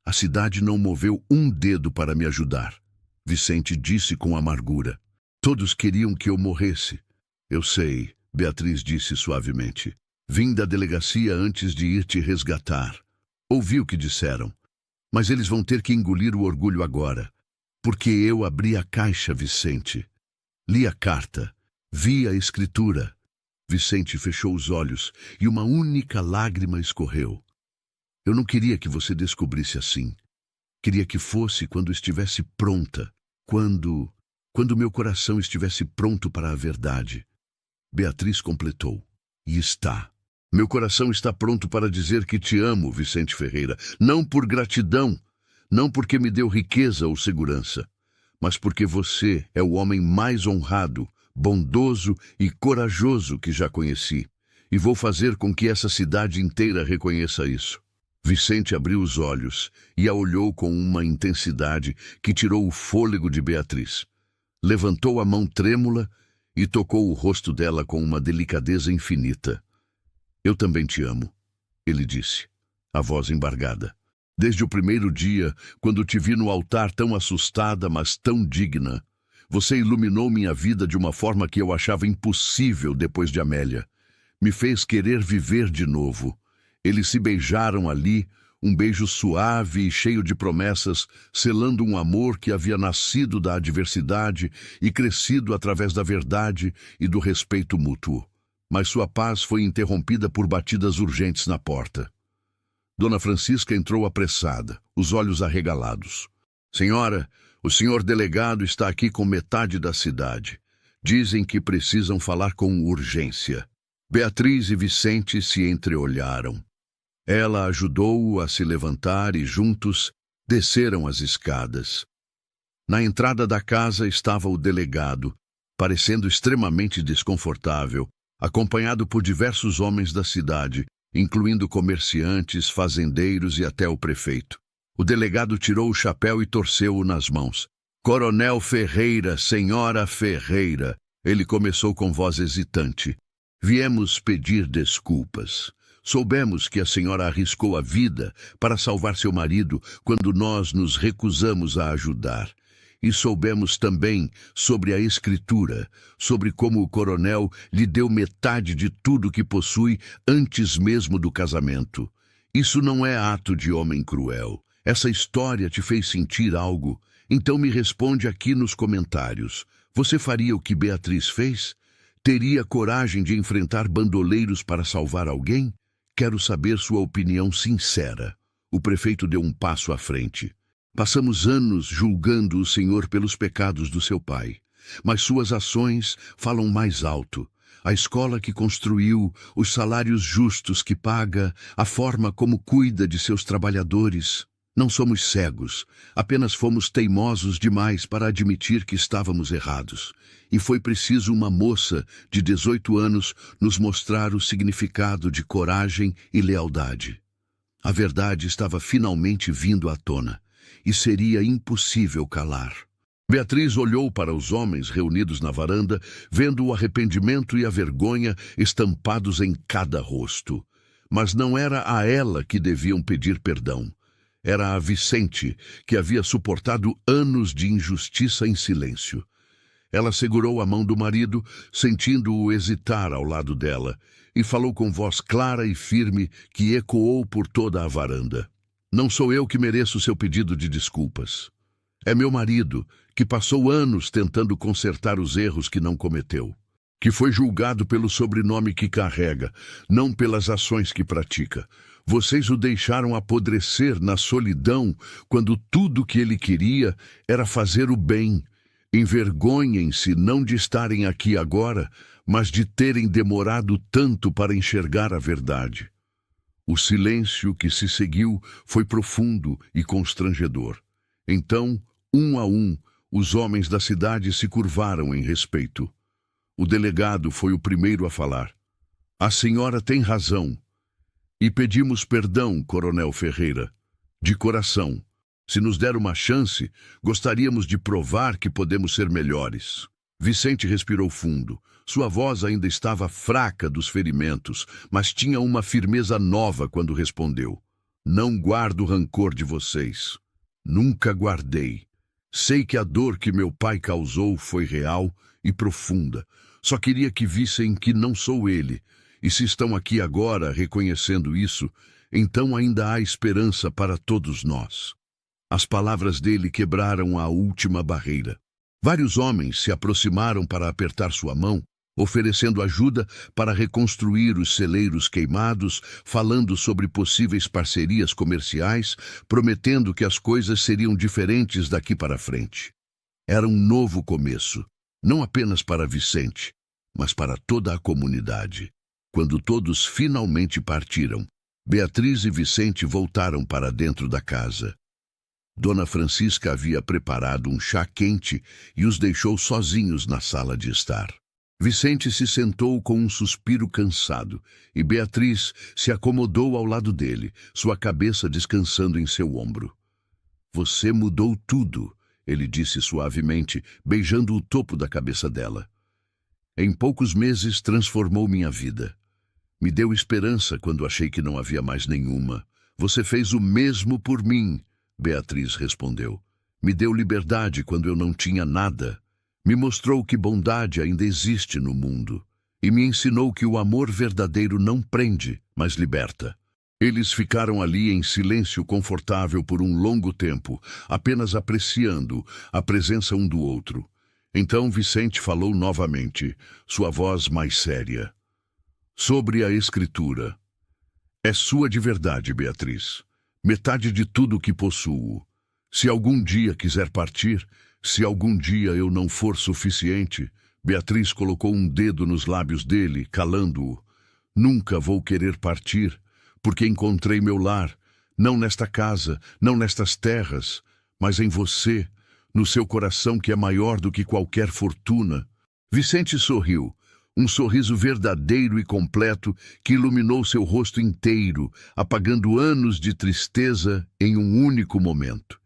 A cidade não moveu um dedo para me ajudar. Vicente disse com amargura. Todos queriam que eu morresse. Eu sei, Beatriz disse suavemente. Vim da delegacia antes de ir te resgatar. Ouvi o que disseram. Mas eles vão ter que engolir o orgulho agora. Porque eu abri a caixa, Vicente. Li a carta. Vi a escritura. Vicente fechou os olhos e uma única lágrima escorreu. Eu não queria que você descobrisse assim. Queria que fosse quando estivesse pronta. Quando meu coração estivesse pronto para a verdade. Beatriz completou. E está. Meu coração está pronto para dizer que te amo, Vicente Ferreira. Não por gratidão, não porque me deu riqueza ou segurança, mas porque você é o homem mais honrado, bondoso e corajoso que já conheci. E vou fazer com que essa cidade inteira reconheça isso. Vicente abriu os olhos e a olhou com uma intensidade que tirou o fôlego de Beatriz. Levantou a mão trêmula e tocou o rosto dela com uma delicadeza infinita. Eu também te amo, ele disse, a voz embargada. Desde o primeiro dia, quando te vi no altar tão assustada, mas tão digna, você iluminou minha vida de uma forma que eu achava impossível depois de Amélia. Me fez querer viver de novo. Eles se beijaram ali, um beijo suave e cheio de promessas, selando um amor que havia nascido da adversidade e crescido através da verdade e do respeito mútuo. Mas sua paz foi interrompida por batidas urgentes na porta. Dona Francisca entrou apressada, os olhos arregalados. Senhora, o senhor delegado está aqui com metade da cidade. Dizem que precisam falar com urgência. Beatriz e Vicente se entreolharam. Ela ajudou-o a se levantar e juntos desceram as escadas. Na entrada da casa estava o delegado, parecendo extremamente desconfortável, acompanhado por diversos homens da cidade, incluindo comerciantes, fazendeiros e até o prefeito. O delegado tirou o chapéu e torceu-o nas mãos. Coronel Ferreira, senhora Ferreira, ele começou com voz hesitante. Viemos pedir desculpas. Soubemos que a senhora arriscou a vida para salvar seu marido quando nós nos recusamos a ajudar. E soubemos também sobre a escritura, sobre como o coronel lhe deu metade de tudo que possui antes mesmo do casamento. Isso não é ato de homem cruel. Essa história te fez sentir algo? Então me responde aqui nos comentários. Você faria o que Beatriz fez? Teria coragem de enfrentar bandoleiros para salvar alguém? Quero saber sua opinião sincera. O prefeito deu um passo à frente. Passamos anos julgando o senhor pelos pecados do seu pai, mas suas ações falam mais alto. A escola que construiu, os salários justos que paga, a forma como cuida de seus trabalhadores. Não somos cegos, apenas fomos teimosos demais para admitir que estávamos errados. E foi preciso uma moça de 18 anos nos mostrar o significado de coragem e lealdade. A verdade estava finalmente vindo à tona. E seria impossível calar. Beatriz olhou para os homens reunidos na varanda, vendo o arrependimento e a vergonha estampados em cada rosto. Mas não era a ela que deviam pedir perdão. Era a Vicente, que havia suportado anos de injustiça em silêncio. Ela segurou a mão do marido, sentindo-o hesitar ao lado dela, e falou com voz clara e firme que ecoou por toda a varanda. Não sou eu que mereço seu pedido de desculpas. É meu marido, que passou anos tentando consertar os erros que não cometeu, que foi julgado pelo sobrenome que carrega, não pelas ações que pratica. Vocês o deixaram apodrecer na solidão quando tudo o que ele queria era fazer o bem. Envergonhem-se não de estarem aqui agora, mas de terem demorado tanto para enxergar a verdade. O silêncio que se seguiu foi profundo e constrangedor. Então, um a um, os homens da cidade se curvaram em respeito. O delegado foi o primeiro a falar. A senhora tem razão. E pedimos perdão, Coronel Ferreira. De coração. Se nos der uma chance, gostaríamos de provar que podemos ser melhores. Vicente respirou fundo. Sua voz ainda estava fraca dos ferimentos, mas tinha uma firmeza nova quando respondeu. Não guardo rancor de vocês. Nunca guardei. Sei que a dor que meu pai causou foi real e profunda. Só queria que vissem que não sou ele. E se estão aqui agora reconhecendo isso, então ainda há esperança para todos nós. As palavras dele quebraram a última barreira. Vários homens se aproximaram para apertar sua mão, oferecendo ajuda para reconstruir os celeiros queimados, falando sobre possíveis parcerias comerciais, prometendo que as coisas seriam diferentes daqui para frente. Era um novo começo, não apenas para Vicente, mas para toda a comunidade. Quando todos finalmente partiram, Beatriz e Vicente voltaram para dentro da casa. Dona Francisca havia preparado um chá quente e os deixou sozinhos na sala de estar. Vicente se sentou com um suspiro cansado e Beatriz se acomodou ao lado dele, sua cabeça descansando em seu ombro. Você mudou tudo, ele disse suavemente, beijando o topo da cabeça dela. Em poucos meses transformou minha vida. Me deu esperança quando achei que não havia mais nenhuma. Você fez o mesmo por mim, Beatriz respondeu. Me deu liberdade quando eu não tinha nada. Me mostrou que bondade ainda existe no mundo. E me ensinou que o amor verdadeiro não prende, mas liberta. Eles ficaram ali em silêncio confortável por um longo tempo, apenas apreciando a presença um do outro. Então Vicente falou novamente, sua voz mais séria. Sobre a escritura. É sua de verdade, Beatriz. Metade de tudo que possuo. Se algum dia quiser partir, se algum dia eu não for suficiente, Beatriz colocou um dedo nos lábios dele, calando-o. Nunca vou querer partir, porque encontrei meu lar, não nesta casa, não nestas terras, mas em você, no seu coração que é maior do que qualquer fortuna. Vicente sorriu, um sorriso verdadeiro e completo que iluminou seu rosto inteiro, apagando anos de tristeza em um único momento.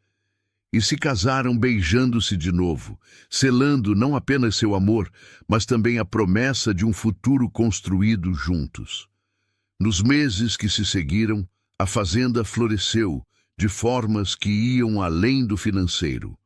E se casaram beijando-se de novo, selando não apenas seu amor, mas também a promessa de um futuro construído juntos. Nos meses que se seguiram, a fazenda floresceu, de formas que iam além do financeiro.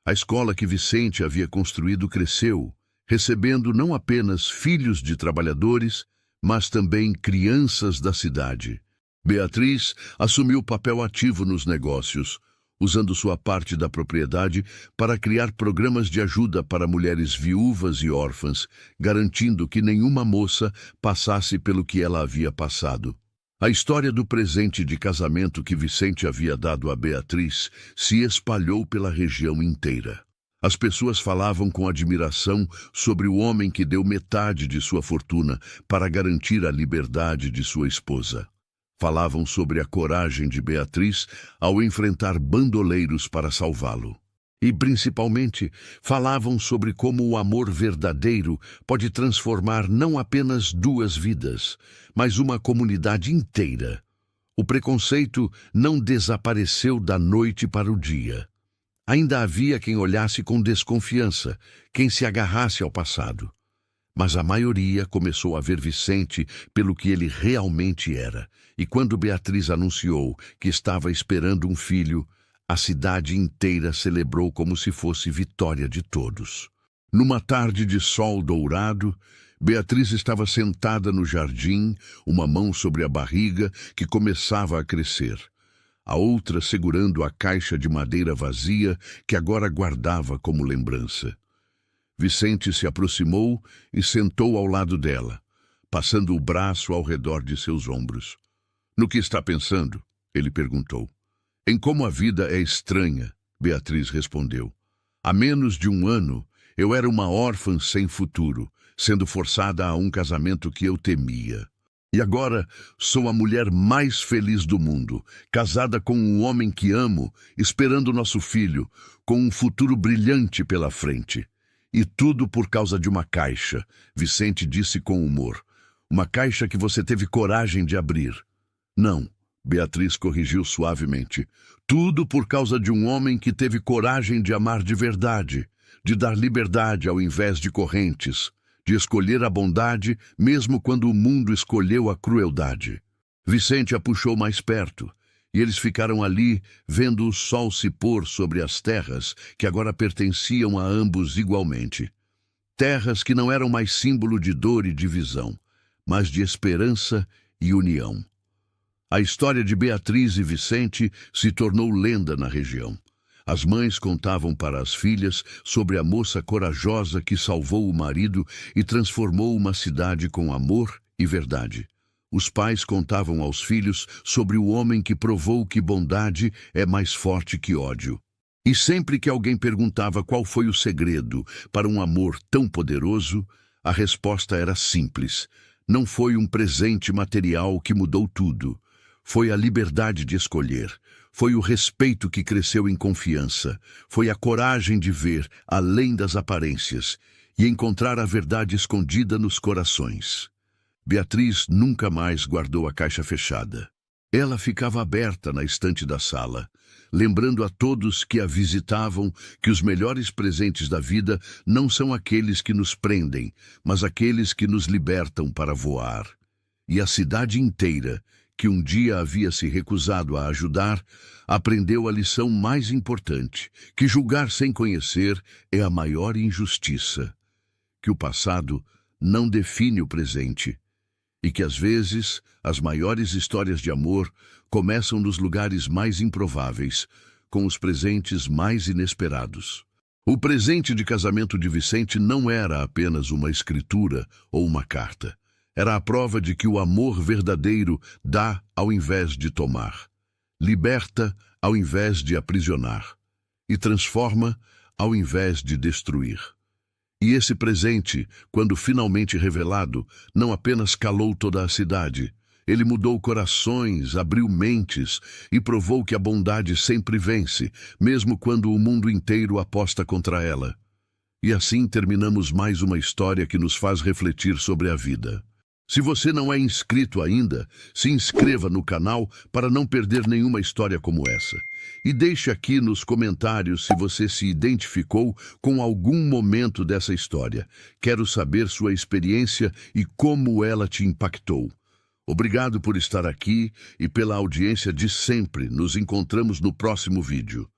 A escola que Vicente havia construído cresceu, recebendo não apenas filhos de trabalhadores, mas também crianças da cidade. Beatriz assumiu papel ativo nos negócios, usando sua parte da propriedade para criar programas de ajuda para mulheres viúvas e órfãs, garantindo que nenhuma moça passasse pelo que ela havia passado. A história do presente de casamento que Vicente havia dado a Beatriz se espalhou pela região inteira. As pessoas falavam com admiração sobre o homem que deu metade de sua fortuna para garantir a liberdade de sua esposa. Falavam sobre a coragem de Beatriz ao enfrentar bandoleiros para salvá-lo. E, principalmente, falavam sobre como o amor verdadeiro pode transformar não apenas duas vidas, mas uma comunidade inteira. O preconceito não desapareceu da noite para o dia. Ainda havia quem olhasse com desconfiança, quem se agarrasse ao passado. Mas a maioria começou a ver Vicente pelo que ele realmente era. E quando Beatriz anunciou que estava esperando um filho, a cidade inteira celebrou como se fosse vitória de todos. Numa tarde de sol dourado, Beatriz estava sentada no jardim, uma mão sobre a barriga que começava a crescer, a outra segurando a caixa de madeira vazia que agora guardava como lembrança. Vicente se aproximou e sentou ao lado dela, passando o braço ao redor de seus ombros. "No que está pensando?" ele perguntou. "Em como a vida é estranha", Beatriz respondeu. "Há menos de um ano, eu era uma órfã sem futuro, sendo forçada a um casamento que eu temia. E agora sou a mulher mais feliz do mundo, casada com um homem que amo, esperando nosso filho, com um futuro brilhante pela frente. E tudo por causa de uma caixa", Vicente disse com humor. "Uma caixa que você teve coragem de abrir." "Não", Beatriz corrigiu suavemente. "Tudo por causa de um homem que teve coragem de amar de verdade, de dar liberdade ao invés de correntes, de escolher a bondade mesmo quando o mundo escolheu a crueldade." Vicente a puxou mais perto, e eles ficaram ali vendo o sol se pôr sobre as terras que agora pertenciam a ambos igualmente. Terras que não eram mais símbolo de dor e divisão, mas de esperança e união. A história de Beatriz e Vicente se tornou lenda na região. As mães contavam para as filhas sobre a moça corajosa que salvou o marido e transformou uma cidade com amor e verdade. Os pais contavam aos filhos sobre o homem que provou que bondade é mais forte que ódio. E sempre que alguém perguntava qual foi o segredo para um amor tão poderoso, a resposta era simples. Não foi um presente material que mudou tudo. Foi a liberdade de escolher. Foi o respeito que cresceu em confiança. Foi a coragem de ver além das aparências e encontrar a verdade escondida nos corações. Beatriz nunca mais guardou a caixa fechada. Ela ficava aberta na estante da sala, lembrando a todos que a visitavam que os melhores presentes da vida não são aqueles que nos prendem, mas aqueles que nos libertam para voar. E a cidade inteira, que um dia havia se recusado a ajudar, aprendeu a lição mais importante, que julgar sem conhecer é a maior injustiça, que o passado não define o presente, e que às vezes as maiores histórias de amor começam nos lugares mais improváveis, com os presentes mais inesperados. O presente de casamento de Vicente não era apenas uma escritura ou uma carta. Era a prova de que o amor verdadeiro dá ao invés de tomar, liberta ao invés de aprisionar e transforma ao invés de destruir. E esse presente, quando finalmente revelado, não apenas calou toda a cidade, Ele mudou corações, abriu mentes e provou que a bondade sempre vence, mesmo quando o mundo inteiro aposta contra ela. E assim terminamos mais uma história que nos faz refletir sobre a vida. Se você não é inscrito ainda, se inscreva no canal para não perder nenhuma história como essa. E deixe aqui nos comentários se você se identificou com algum momento dessa história. Quero saber sua experiência e como ela te impactou. Obrigado por estar aqui e pela audiência de sempre. Nos encontramos no próximo vídeo.